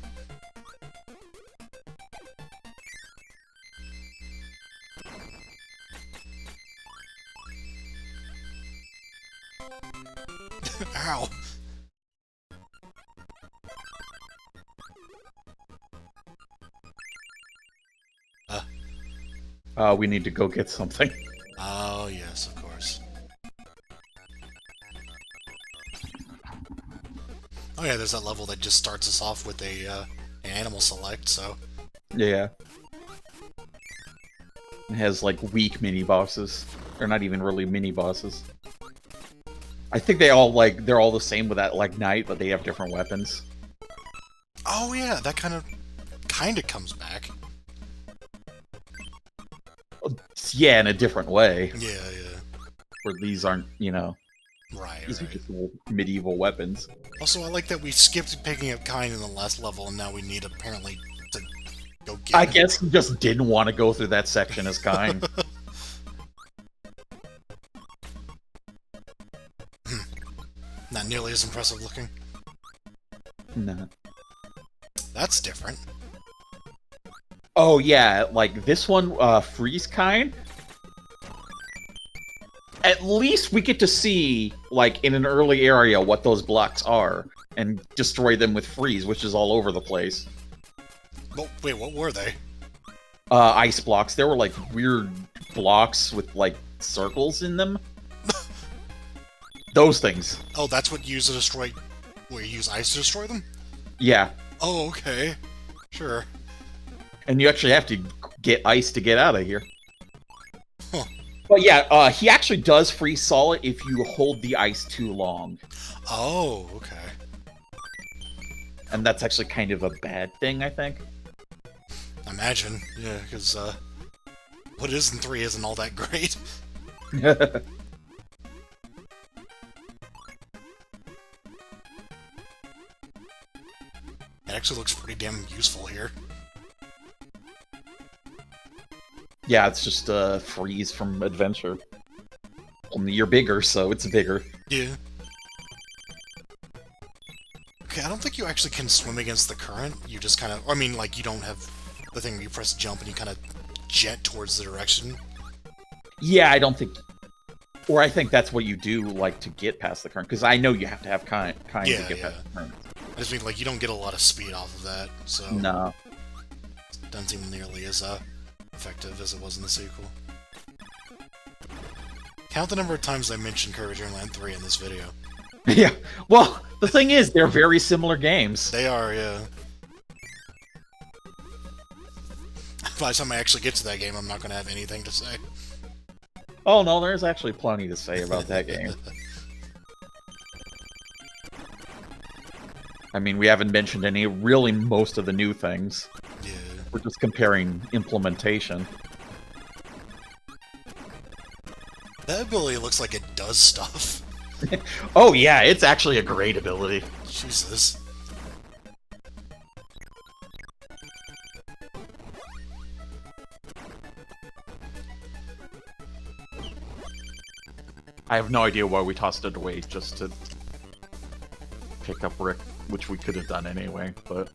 Ow! We need to go get something. Oh, yes, of course. Oh yeah, there's that level that just starts us off with an animal select, so... Yeah. It has, like, weak mini-bosses. Or not even really mini-bosses. I think they're all the same with that, like, knight, but they have different weapons. Oh yeah, that kind of comes back. Yeah, in a different way. Yeah, yeah. Where these aren't, you know... Right, These are right. just medieval weapons. Also, I like that we skipped picking up Kind in the last level, and now we need, apparently, to go get I him. guess he just didn't want to go through that section as kind. Not nearly as impressive looking. No. That's different. Oh, yeah, like, this one, Freeze Kind... At least we get to see, like, in an early area what those blocks are, and destroy them with Freeze, which is all over the place. Well, wait, what were they? Ice blocks. There were, like, weird blocks with, like, circles in them. Those things. Oh, that's what you use to destroy... Wait, you use ice to destroy them? Yeah. Oh, okay. Sure. And you actually have to get ice to get out of here. Huh. But yeah, he actually does freeze solid if you hold the ice too long. Oh, okay. And that's actually kind of a bad thing, I think. Imagine, yeah, because, what is in 3 isn't all that great. It actually looks pretty damn useful here. Yeah, it's just a freeze from Adventure. Only you're bigger, so it's bigger. Yeah. Okay, I don't think you actually can swim against the current. You just kind of... I mean, like, you don't have the thing where you press jump and you kind of jet towards the direction. Yeah, I don't think... Or I think that's what you do, like, to get past the current. Because I know you have to have kind to Yeah, get yeah. past the current. I just mean, like, you don't get a lot of speed off of that, so... No. It doesn't seem nearly as, effective as it was in the sequel. Count the number of times I mentioned Kirby Dream Land 3 in this video. Yeah. Well, the thing is, they're very similar games. They are, yeah. By the time I actually get to that game, I'm not going to have anything to say. Oh, no, there's actually plenty to say about that game. I mean, we haven't mentioned most of the new things. Yeah. We're just comparing implementation. That ability looks like it does stuff. Oh, yeah, it's actually a great ability. Jesus. I have no idea why we tossed it away just to pick up Rick, which we could have done anyway, but...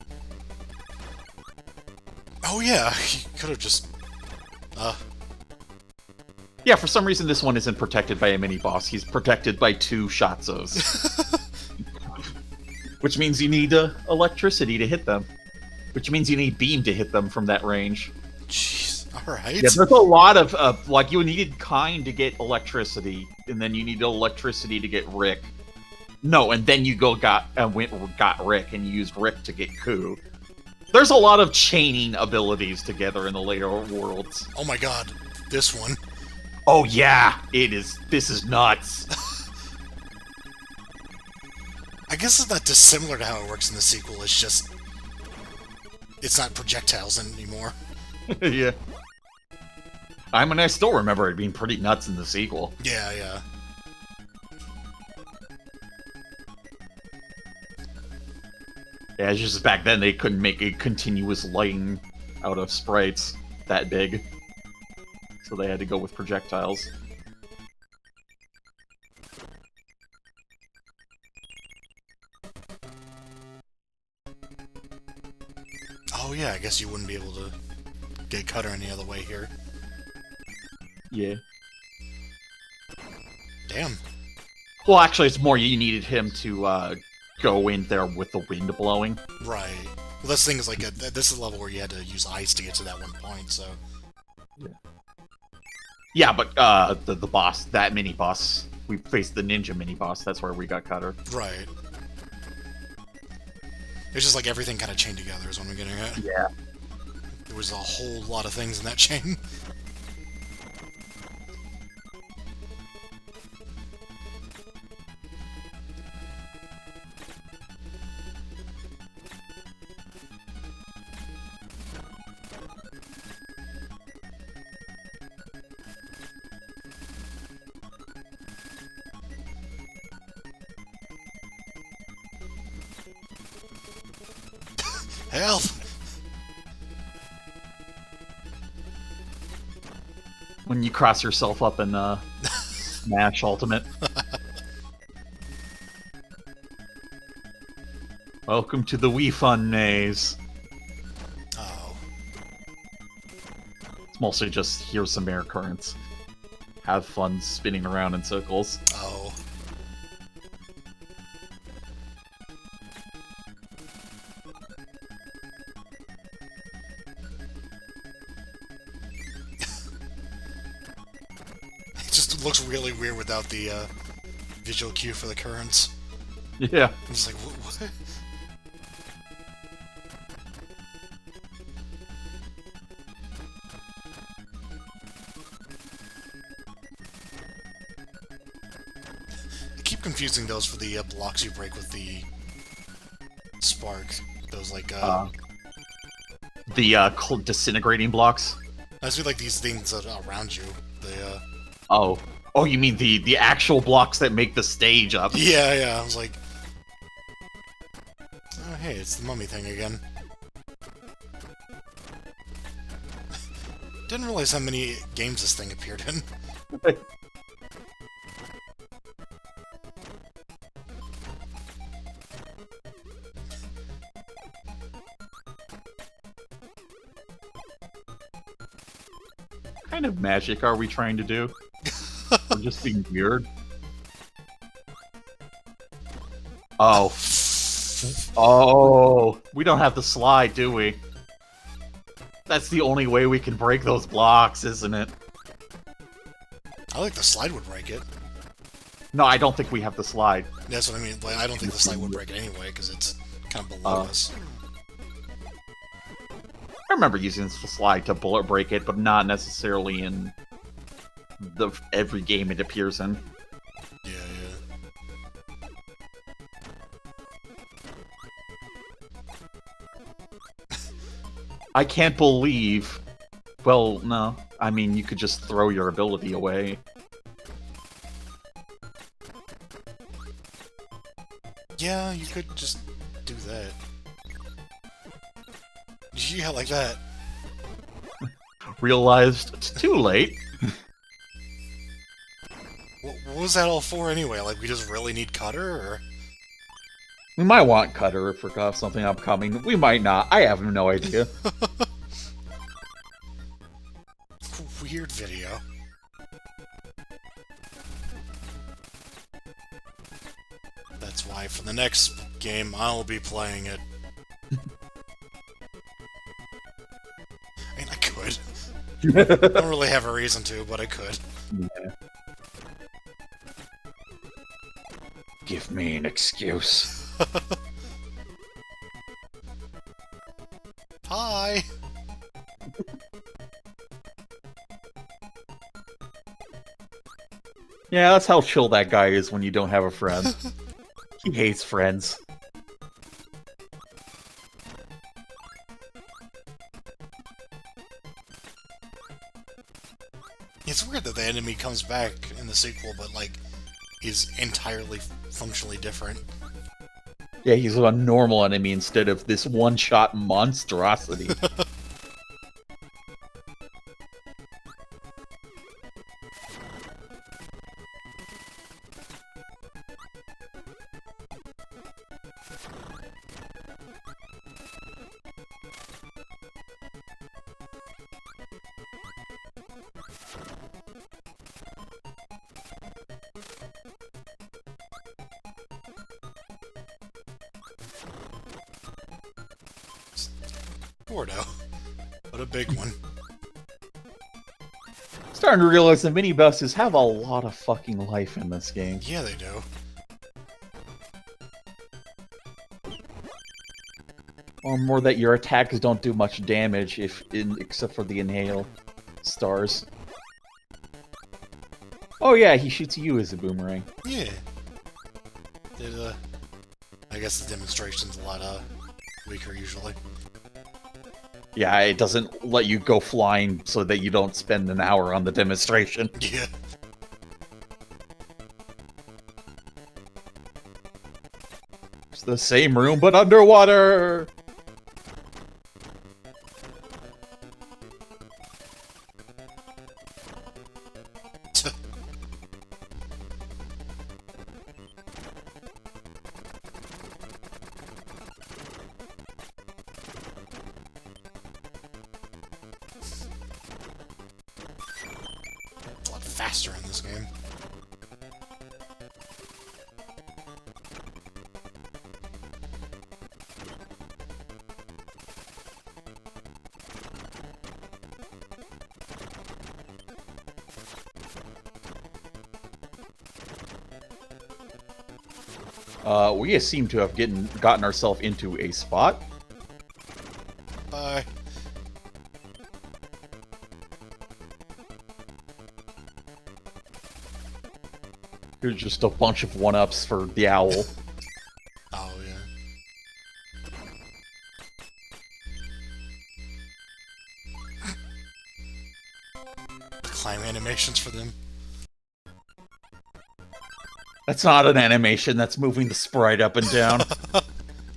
Oh yeah, he could have just... Yeah, for some reason this one isn't protected by a mini-boss. He's protected by 2 Shatzos. Which means you need electricity to hit them. Which means you need beam to hit them from that range. Jeez, alright. Yeah, there's a lot of, like, you needed Kind to get electricity, and then you needed electricity to get Rick. No, and then you got Rick, and you used Rick to get Ku. There's a lot of chaining abilities together in the later worlds. Oh my god, this one. Oh yeah, this is nuts. I guess it's not dissimilar to how it works in the sequel, it's just... It's not projectiles anymore. Yeah. I mean, I still remember it being pretty nuts in the sequel. Yeah, yeah. Yeah, it's just back then they couldn't make a continuous lighting out of sprites that big. So they had to go with projectiles. Oh yeah, I guess you wouldn't be able to get Cutter any other way here. Yeah. Damn. Well, actually, it's more you needed him to go in there with the wind blowing. Right. Well, this thing is like this is a level where you had to use ice to get to that one point, so... Yeah. Yeah, but the boss, that mini-boss, we faced the ninja mini-boss, that's where we got Cutter. Right. It's just like everything kind of chained together is what I'm getting at. Yeah. There was a whole lot of things in that chain. Help! When you cross yourself up in Smash Ultimate. Welcome to the Wii Fun maze. Oh. It's mostly just here's some air currents. Have fun spinning around in circles. Oh. It just looks really weird without the visual cue for the currents. Yeah. I'm just like, what? I keep confusing those for the blocks you break with the spark. Those like the disintegrating blocks. I just feel like these things that are around you. The Oh, you mean the actual blocks that make the stage up? yeah. I was like, oh hey, it's the mummy thing again. Didn't realize how many games this thing appeared in. What kind of magic are we trying to do? We're just being weird. Oh. Oh. We don't have the slide, do we? That's the only way we can break those blocks, isn't it? I think the slide would break it. No, I don't think we have the slide. That's what I mean. Like, I don't think the slide would break it anyway, because it's kind of below us. I remember using the slide to bullet break it, but not necessarily in every game it appears in. Yeah. I can't believe... Well, no. I mean, you could just throw your ability away. Yeah, you could just do that. Yeah, like that. Realized it's too late. What was that all for anyway? Like, we just really need Cutter, or...? We might want Cutter if we got something upcoming. We might not. I have no idea. Weird video. That's why for the next game, I'll be playing it. I mean, I could. I don't really have a reason to, but I could. Yeah. Give me an excuse. Hi! Yeah, that's how chill that guy is when you don't have a friend. He hates friends. It's weird that the enemy comes back in the sequel, but, like, is entirely functionally different. Yeah, he's a normal enemy instead of this one-shot monstrosity. Gordo. What a big one. Starting to realize the mini-bosses have a lot of fucking life in this game. Yeah, they do. Or more that your attacks don't do much damage except for the inhale stars. Oh yeah, he shoots you as a boomerang. Yeah. I guess the demonstration's a lot weaker usually. Yeah, it doesn't let you go flying so that you don't spend an hour on the demonstration. Yeah. It's the same room, but underwater! Faster in this game. We seem to have gotten ourselves into a spot. Bye. Here's just a bunch of one-ups for the owl. Oh, yeah. Climb animations for them. That's not an animation, that's moving the sprite up and down.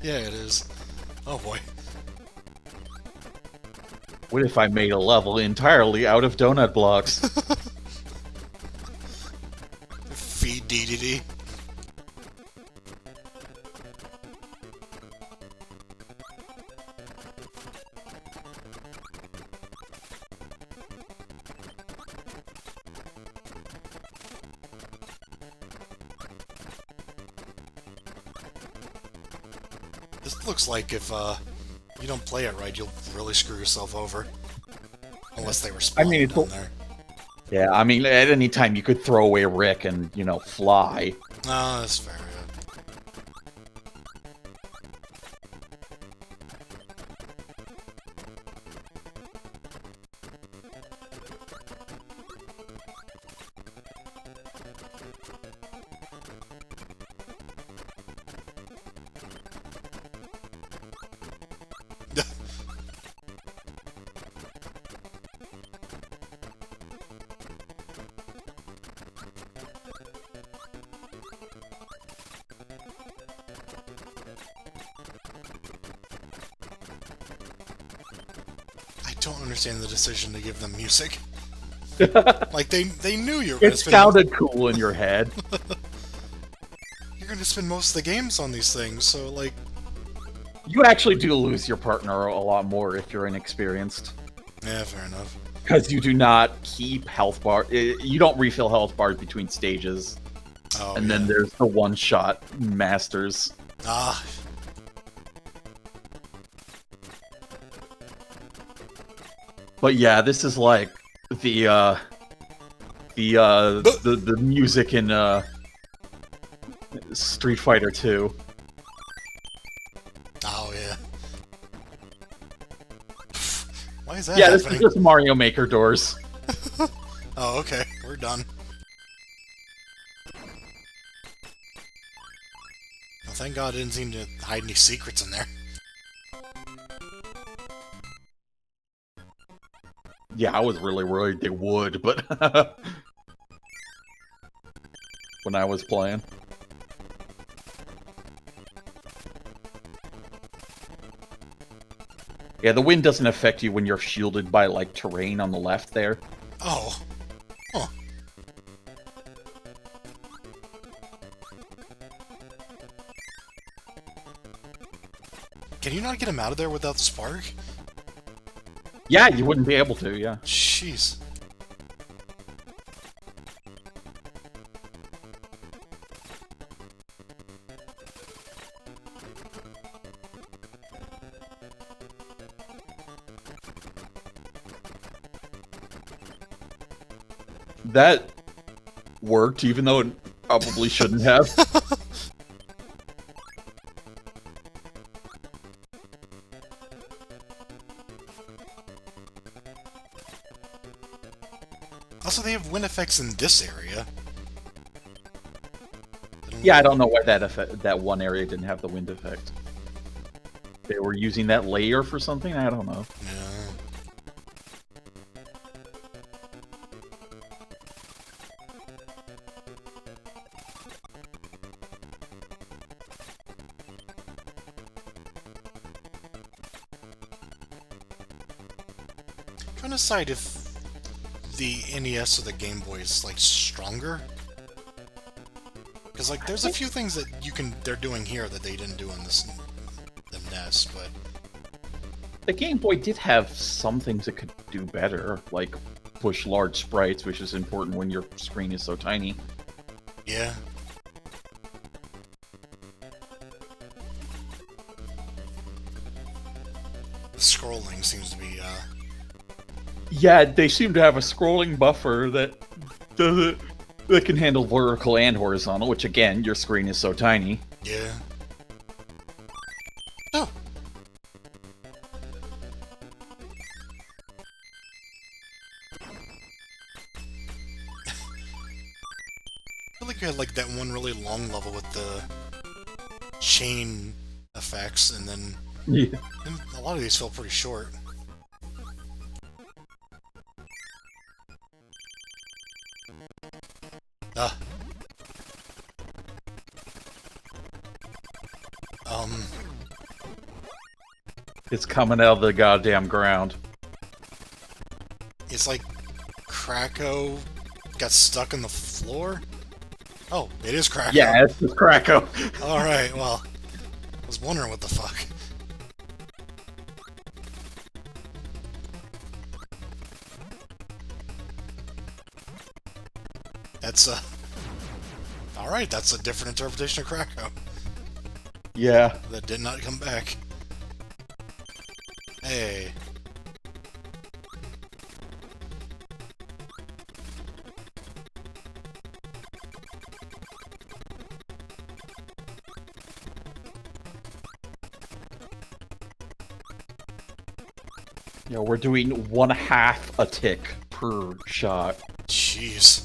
Yeah, it is. Oh boy. What if I made a level entirely out of donut blocks? Feed DDD. This looks like if you don't play it right, you'll really screw yourself over. Unless they respond down there. Yeah, I mean, at any time you could throw away Rick and, you know, fly. Oh, that's fair, yeah. I don't understand the decision to give them music. Like, they knew you were going to spend... It sounded cool in your head. You're going to spend most of the games on these things, so, like... You actually do lose your partner a lot more if you're inexperienced. Yeah, fair enough. Because you do not keep health bar. You don't refill health bars between stages. Oh, and then there's the one-shot masters. Ah. But yeah, this is like the music in Street Fighter 2. Oh yeah. Why is that Yeah, happening? this is just Mario Maker doors. Oh, okay. We're done. Well, thank God it didn't seem to hide any secrets in there. Yeah, I was really worried they would, but when I was playing. Yeah, the wind doesn't affect you when you're shielded by, like, terrain on the left there. Oh. Huh. Can you not get him out of there without the spark? Yeah, you wouldn't be able to, yeah. Jeez. That worked, even though it probably shouldn't have. Also, they have wind effects in this area. Yeah, I don't know why that one area didn't have the wind effect. They were using that layer for something? I don't know. Yeah. Trying to decide if the NES or the Game Boy is, like, stronger. Because, like, there's a few things that they're doing here that they didn't do on the NES, but... The Game Boy did have some things it could do better, like push large sprites, which is important when your screen is so tiny. Yeah. The scrolling seems to be, Yeah, they seem to have a scrolling buffer that can handle vertical and horizontal, which again, your screen is so tiny. Yeah. Oh. I feel like you had like that one really long level with the chain effects, and then a lot of these felt pretty short. It's coming out of the goddamn ground. It's like Krakow got stuck in the floor? Oh, it is Krakow. Yeah, it's just Krakow. Alright, well, I was wondering what the fuck. That's, alright, that's a different interpretation of Krakow. Yeah. that did not come back. Hey. Yeah, we're doing 1/2 a tick per shot. Jeez.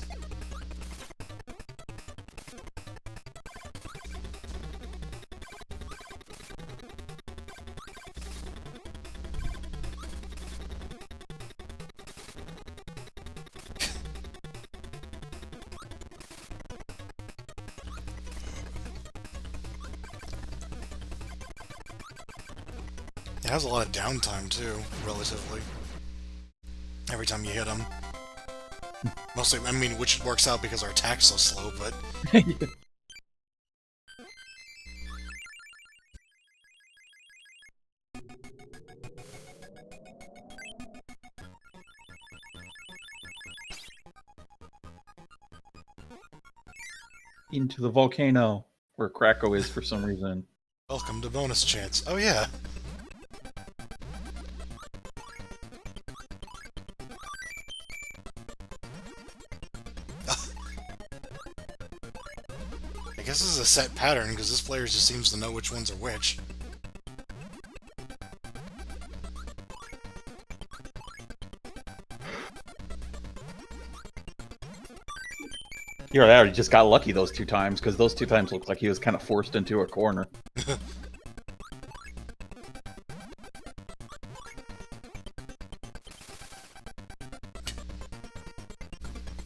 It has a lot of downtime, too, relatively. Every time you hit them. Mostly, I mean, which works out because our attack's so slow, but... Into the volcano, where Krakow is for some reason. Welcome to bonus chance. Oh, yeah. I guess this is a set pattern, because this player just seems to know which ones are which. Here, I already just got lucky those 2 times, because those 2 times looked like he was kind of forced into a corner.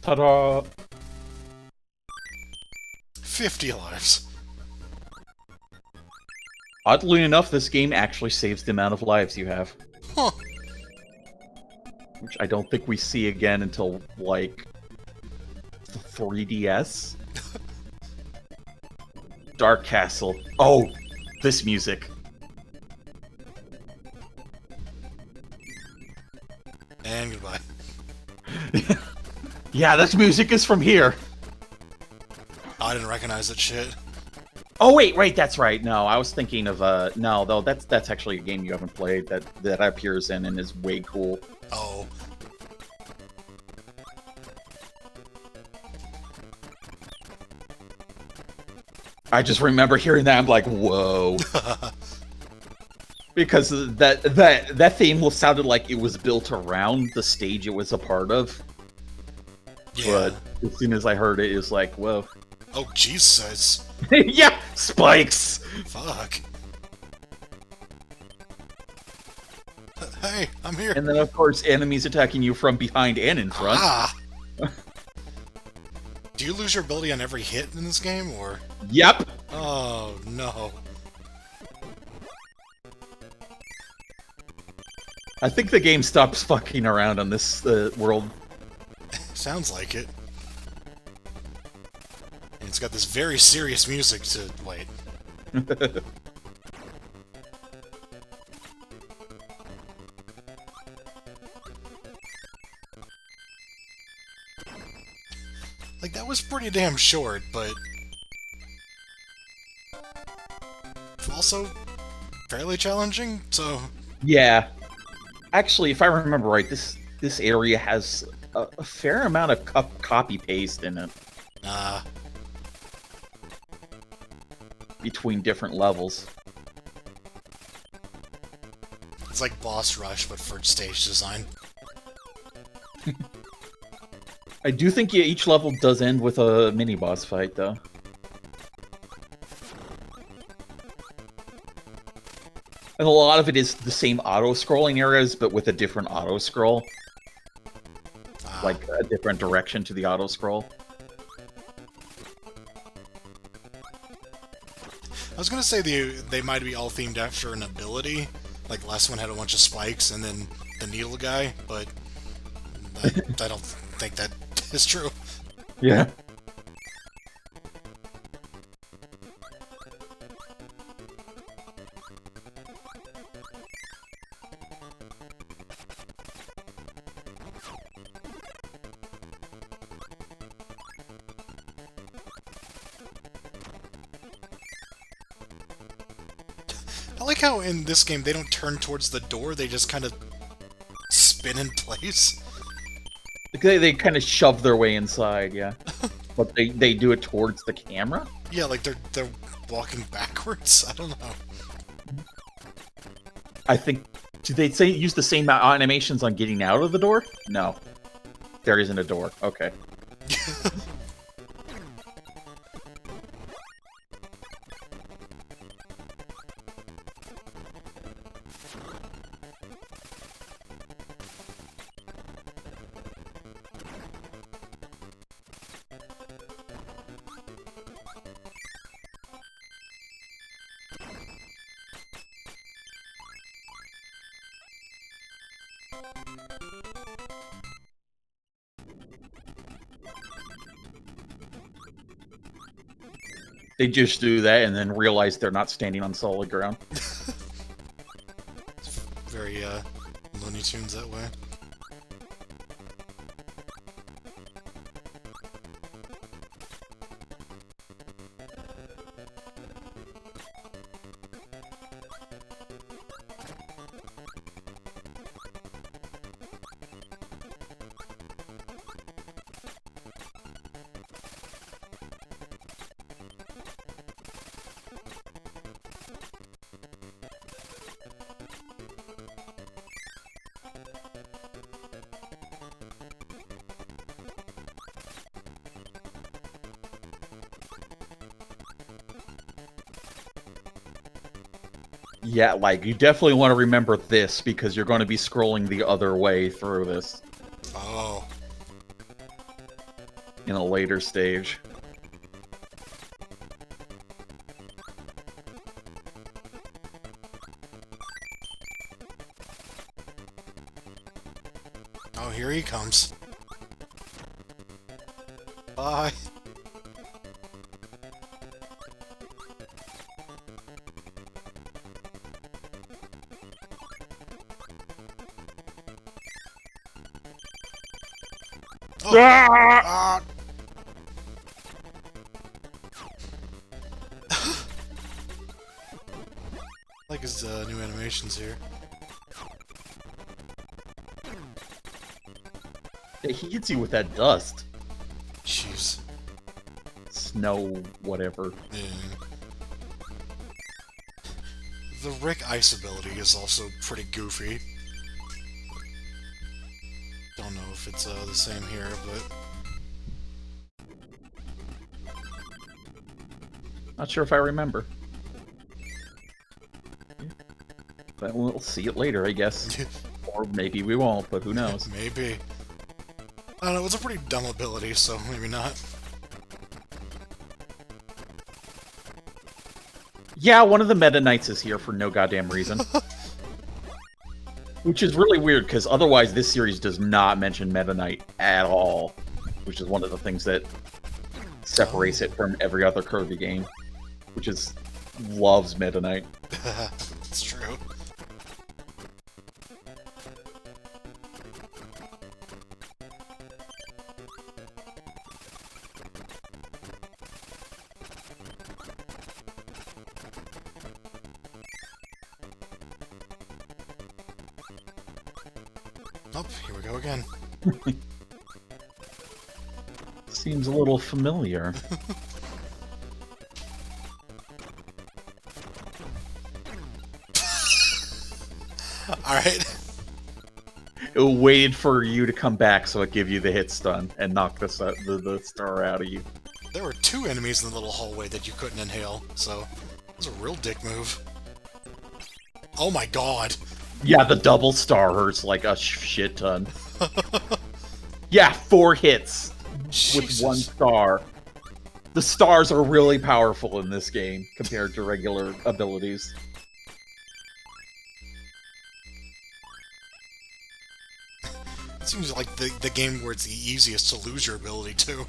Ta-da! 50 lives. Oddly enough, this game actually saves the amount of lives you have. Huh. Which I don't think we see again until, like, the 3DS? Dark Castle. Oh, this music. And goodbye. Yeah, this music is from here. Oh, I didn't recognize that shit. Oh wait, that's right. No, I was thinking of no, though that's actually a game you haven't played that appears in and is way cool. Oh. I just remember hearing that. I'm like, whoa. Because that theme sounded like it was built around the stage it was a part of. Yeah. But as soon as I heard it, it was like, whoa. Oh, Jesus. Yeah, spikes. Fuck. Hey, I'm here. And then, of course, enemies attacking you from behind and in front. Ah. Do you lose your ability on every hit in this game, or? Yep. Oh, no. I think the game stops fucking around on this world. Sounds like it. And it's got this very serious music to... Wait. Like, that was pretty damn short, but... also fairly challenging, so... Yeah. Actually, if I remember right, this area has a fair amount of copy-paste in it. Between different levels. It's like Boss Rush, but for stage design. I do think each level does end with a mini-boss fight, though. And a lot of it is the same auto-scrolling areas, but with a different auto-scroll. Like, a different direction to the auto-scroll. I was gonna say they might be all themed after an ability. Like, the last one had a bunch of spikes, and then the needle guy, but... I don't think that is true. Yeah. I like how in this game they don't turn towards the door, they just kind of spin in place. They kind of shove their way inside, yeah. But they do it towards the camera? Yeah, like they're walking backwards. I don't know. I think... Do they use the same animations on getting out of the door? No. There isn't a door. Okay. They just do that and then realize they're not standing on solid ground. It's very, Looney Tunes that way. Yeah, like, you definitely want to remember this, because you're going to be scrolling the other way through this. Oh. In a later stage. Oh, here he comes. Bye. Oh. Ah! Like his new animations here. Yeah, he hits you with that dust. Jeez. Snow, whatever. Yeah. The Rick ice ability is also pretty goofy. Don't know if it's the same here, but... Not sure if I remember. But we'll see it later, I guess. Or maybe we won't, but who knows. Maybe. I don't know, it's a pretty dumb ability, so maybe not. Yeah, one of the Meta Knights is here for no goddamn reason. Which is really weird, because otherwise this series does not mention Meta Knight at all. Which is one of the things that separates it from every other Kirby game. Which is... loves Meta Knight. It's true. Oh, here we go again. Seems a little familiar. Alright. It waited for you to come back so it give you the hit stun and knock the star out of you. There were two enemies in the little hallway that you couldn't inhale, so it was a real dick move. Oh my god. Yeah, the double star hurts like a shit ton. Yeah, 4 hits Jesus. with 1 star. The stars are really powerful in this game compared to regular abilities. It seems like the game where it's the easiest to lose your ability too.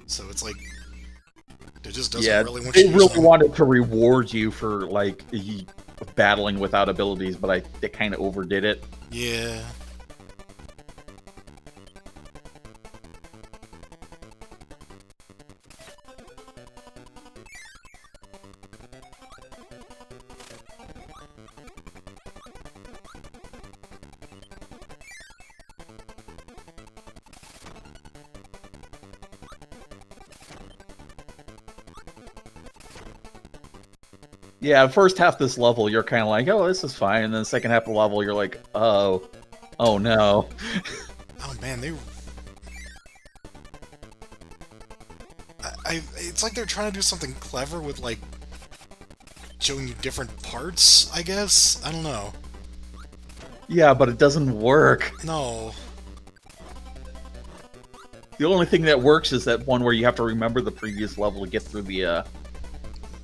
So it's like it just doesn't really want you to use them. wanted to reward you for like battling without abilities, but they kind of overdid it. Yeah. Yeah, first half this level, you're kind of like, oh, this is fine. And then the second half of the level, you're like, oh no. Oh man, it's like they're trying to do something clever with, like, showing you different parts, I guess? I don't know. Yeah, but it doesn't work. No. The only thing that works is that one where you have to remember the previous level to get through the,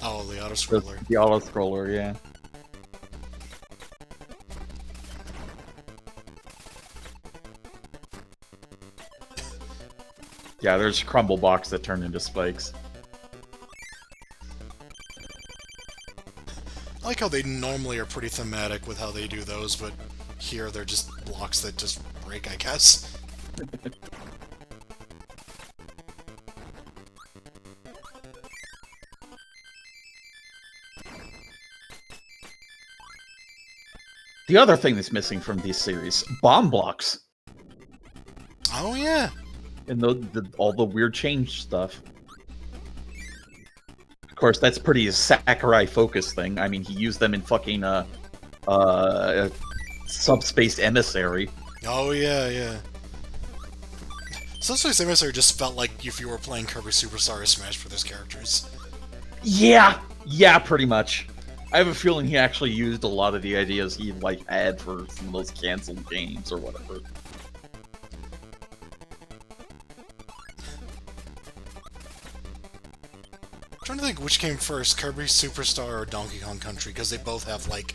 Oh, the auto-scroller. the auto-scroller, yeah. Yeah, there's crumble blocks that turn into spikes. I like how they normally are pretty thematic with how they do those, but here they're just blocks that just break, I guess. The other thing that's missing from this series, bomb blocks. Oh, yeah. And all the weird change stuff. Of course, that's pretty Sakurai-focused thing. I mean, he used them in fucking, Subspace Emissary. Oh, yeah. Subspace Emissary just felt like if you were playing Kirby Superstar or Smash Bros. Characters. Yeah, pretty much. I have a feeling he actually used a lot of the ideas he like had for some of those canceled games or whatever. I'm trying to think which came first, Kirby Superstar or Donkey Kong Country, because they both have, like,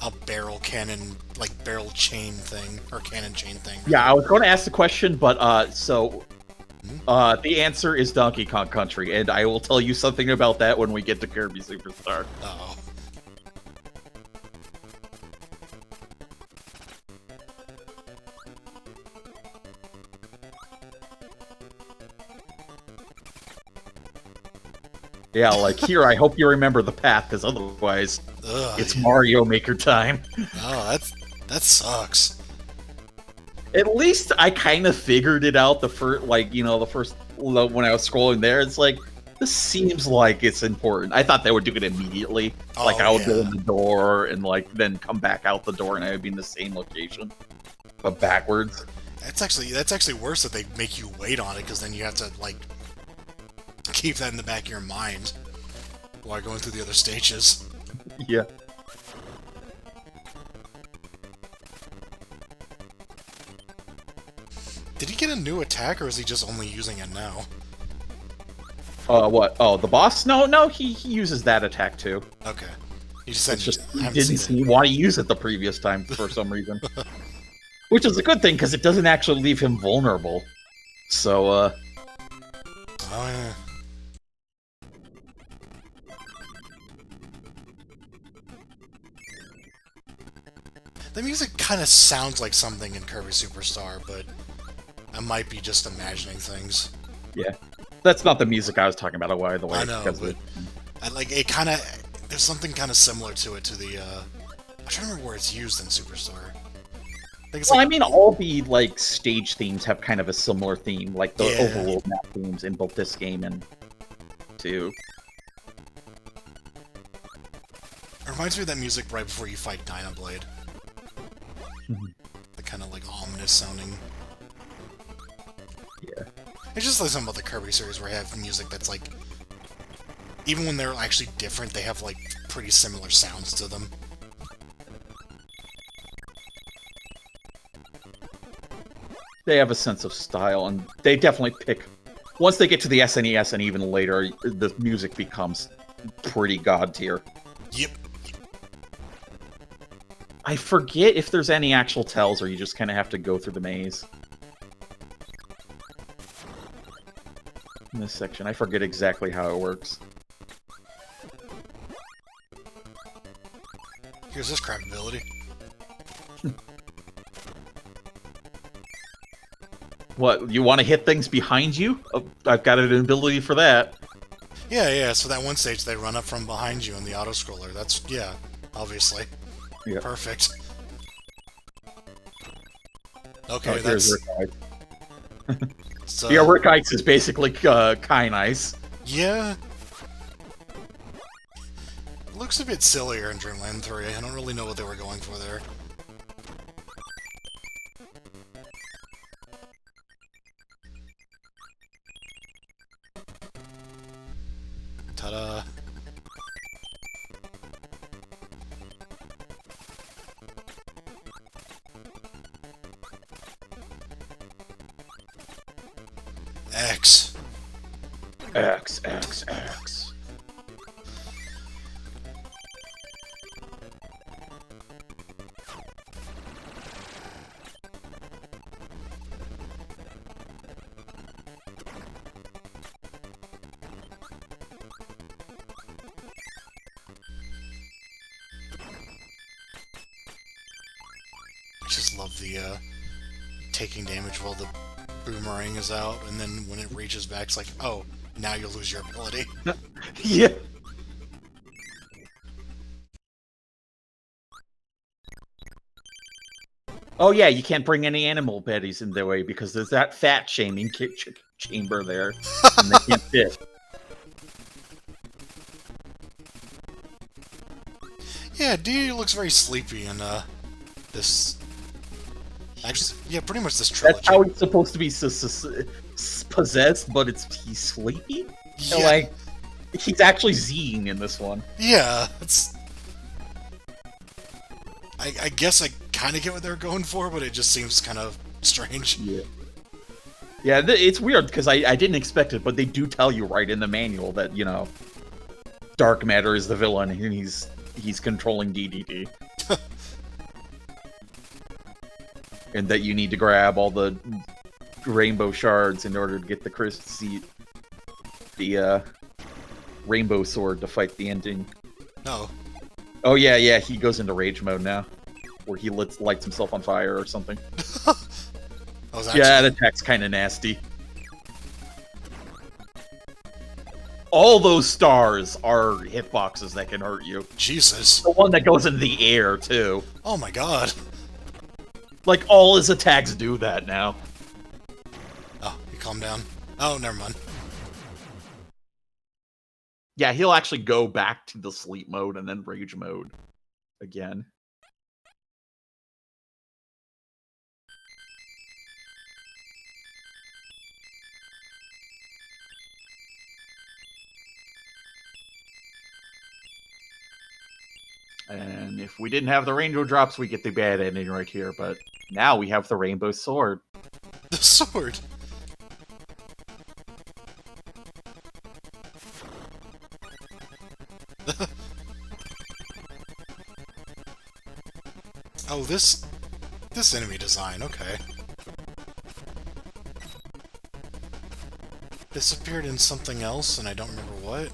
a barrel cannon, like, barrel chain thing, or cannon chain thing. Right? Yeah, I was going to ask the question, but, the answer is Donkey Kong Country, and I will tell you something about that when we get to Kirby Superstar. Uh-oh. Yeah, like, here, I hope you remember the path, because otherwise, it's Mario Maker time. Oh, that sucks. At least I kind of figured it out the first, like, when I was scrolling there, it's like, this seems like it's important. I thought they would do it immediately. Like, I would go in the door and, like, then come back out the door and I would be in the same location. But backwards. That's actually worse that they make you wait on it, because then you have to, like, keep that in the back of your mind while going through the other stages. Yeah. Did he get a new attack, or is he just only using it now? What? Oh, the boss? No, he uses that attack too. Okay. He just said it's just he didn't want to use it the previous time for some reason. Which is a good thing, because it doesn't actually leave him vulnerable. So, Oh, yeah. The music kind of sounds like something in Kirby Superstar, but I might be just imagining things. Yeah. That's not the music I was talking about, by the way. I know, but it kind of... There's something kind of similar to it, to the, I'm trying to remember where it's used in Superstar. I mean, all the, like, stage themes have kind of a similar theme, like the overworld map themes in both this game and 2. It reminds me of that music right before you fight Dynablade. The kind of, like, ominous sounding. Yeah. It's just like something about the Kirby series where you have music that's, like... Even when they're actually different, they have, like, pretty similar sounds to them. They have a sense of style, and they definitely pick... Once they get to the SNES and even later, the music becomes pretty god tier. Yep. I forget if there's any actual tells, or you just kind of have to go through the maze. In this section, I forget exactly how it works. Here's this crap ability. What, you want to hit things behind you? Oh, I've got an ability for that. Yeah, so that one stage they run up from behind you in the auto-scroller. That's, yeah, obviously. Yeah. Perfect. Okay, that's... So, yeah, Rick Ice is basically Kind Ice. Yeah. looks a bit sillier in Dreamland 3. I don't really know what they were going for there. Ta-da! X. X, X, X. I just love the, taking damage while the boomerang is out, and then when it reaches back, it's like, oh, now you'll lose your ability. Yeah. Oh yeah, you can't bring any animal baddies in their way because there's that fat shaming chamber there, and they can't fit. Yeah, D looks very sleepy in, this... Actually, yeah, pretty much this trilogy. That's how he's supposed to be possessed, but he's sleepy? Yeah. Like, he's actually Zing in this one. Yeah, it's... I guess I kind of get what they're going for, but it just seems kind of strange. Yeah. Yeah, it's weird, because I didn't expect it, but they do tell you right in the manual that, you know, Dark Matter is the villain, and he's controlling DDD. And that you need to grab all the rainbow shards in order to get the rainbow sword to fight the ending. No. Oh yeah, he goes into rage mode now, where he lights himself on fire or something. Yeah, that attack's kind of nasty. All those stars are hitboxes that can hurt you. Jesus. The one that goes into the air too. Oh my god. Like, all his attacks do that now. Oh, you calm down. Oh, never mind. Yeah, he'll actually go back to the sleep mode and then rage mode again. And if we didn't have the rainbow drops, we get the bad ending right here, but now we have the rainbow sword. The sword? Oh, this enemy design, okay. This appeared in something else, and I don't remember what.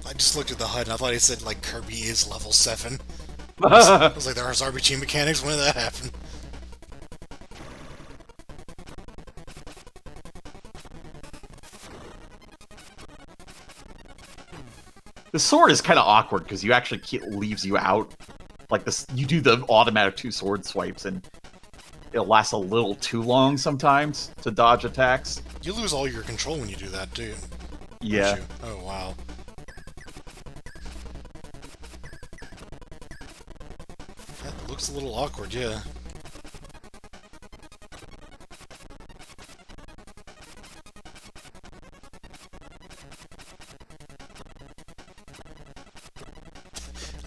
I just looked at the HUD and I thought it said, like, Kirby is level 7. I was like, there's RPG mechanics, when did that happen? The sword is kind of awkward because you actually leaves you out. Like this, you do the automatic 2 sword swipes, and it lasts a little too long sometimes to dodge attacks. You lose all your control when you do that, too. Yeah. Oh wow. That looks a little awkward, yeah.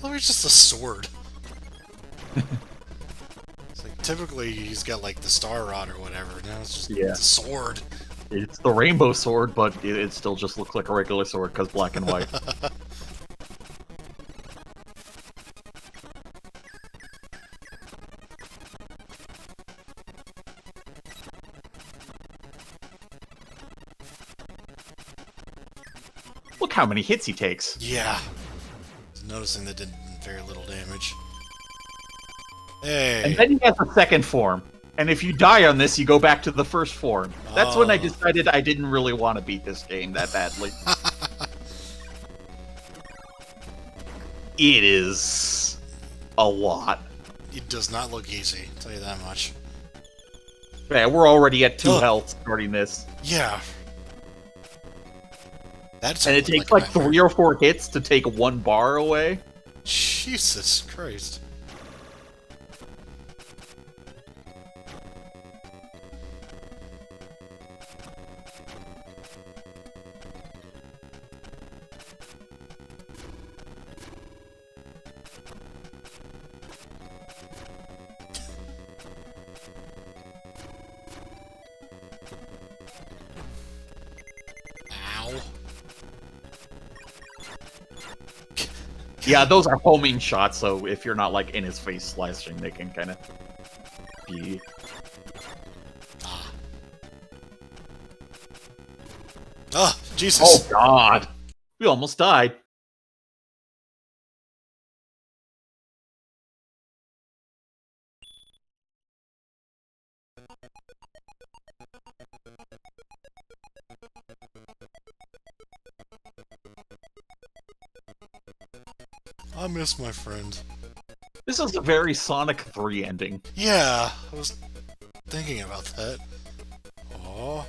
Oh, it's just a sword. It's like, typically he's got like the star rod or whatever. Now it's just it's a sword. It's the rainbow sword, but it still just looks like a regular sword because black and white. Look how many hits he takes. Yeah. I was noticing that did very little damage. Hey. And then he has a second form. And if you die on this, you go back to the first form. That's when I decided I didn't really want to beat this game that badly. It is a lot. It does not look easy, I'll tell you that much. Yeah, we're already at 2 Ugh. health starting this. Yeah. That's And it takes like 3 or 4 hits to take 1 bar away. Jesus Christ. Ow. Yeah, those are homing shots, so if you're not like in his face slashing, they can kind of be... Ah. Oh, Jesus. Oh god! We almost died. I miss my friend. This is a very Sonic 3 ending. Yeah, I was thinking about that. Oh.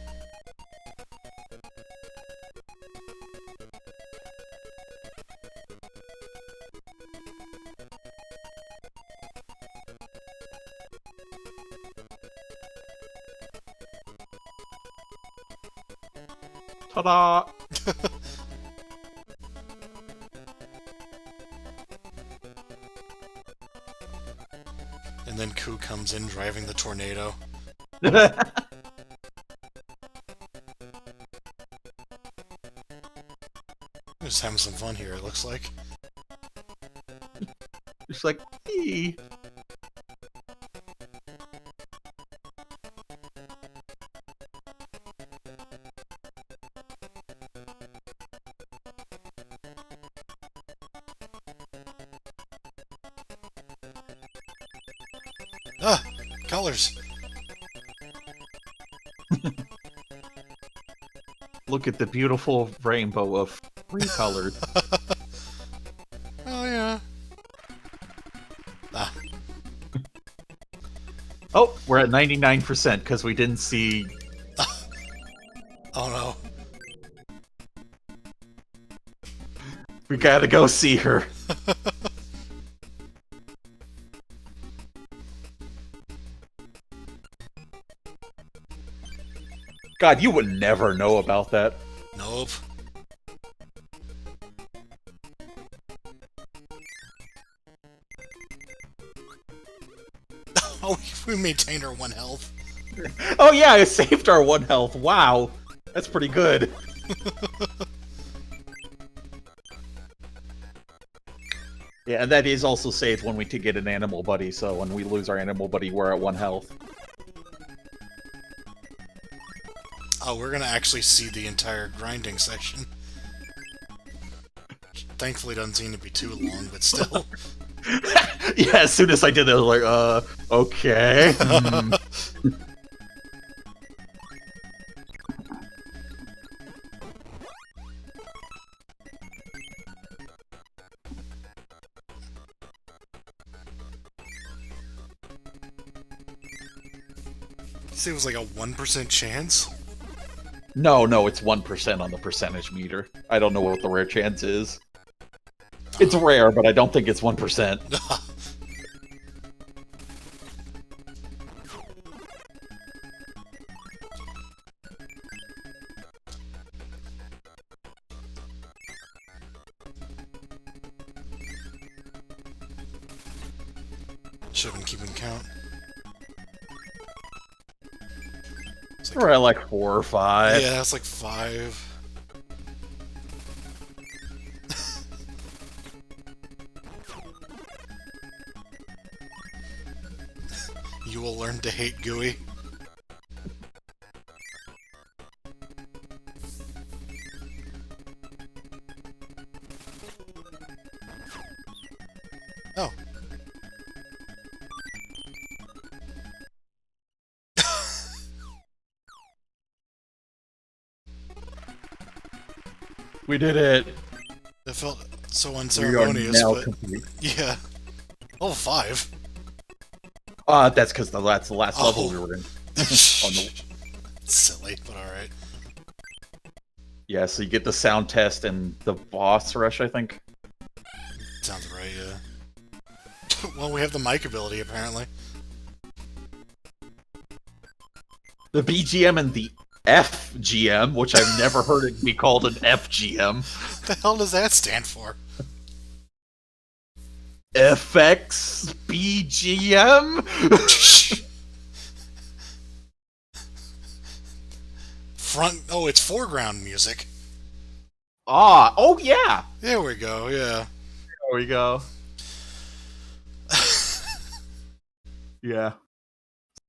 Ta-da! And then Koo comes in driving the tornado. Just having some fun here, it looks like. Just like, ee. Ah! Colors! Look at the beautiful rainbow of 3 colors. Oh, yeah. Ah. Oh, we're at 99% because we didn't see... Oh, no. We gotta go see her. God, you would never know about that. Nope. Oh, we maintained our 1 health. Oh yeah, I saved our 1 health. Wow. That's pretty good. Yeah, and that is also saved when we get an animal buddy, so when we lose our animal buddy, we're at 1 health. Oh, we're gonna actually see the entire grinding section. Thankfully, it doesn't seem to be too long, but still. Yeah, as soon as I did it, I was like, okay. See, it was like a 1% chance? No, it's 1% on the percentage meter. I don't know what the rare chance is. It's rare, but I don't think it's 1%. Should have been keeping count. We're at like 4 or 5. Yeah, it's like 5. You will learn to hate Gooey. Oh. We did it. That felt so We are unceremonious, now but complete. yeah. Level 5? That's because that's the last level we were in. Silly, but alright. Yeah, so you get the sound test and the boss rush, I think. Sounds right, yeah. Well, we have the mic ability, apparently. The BGM and the FGM, which I've never heard it be called an FGM. What the hell does that stand for? FX BGM? Oh, it's foreground music. Oh yeah. There we go, yeah. There we go. Yeah.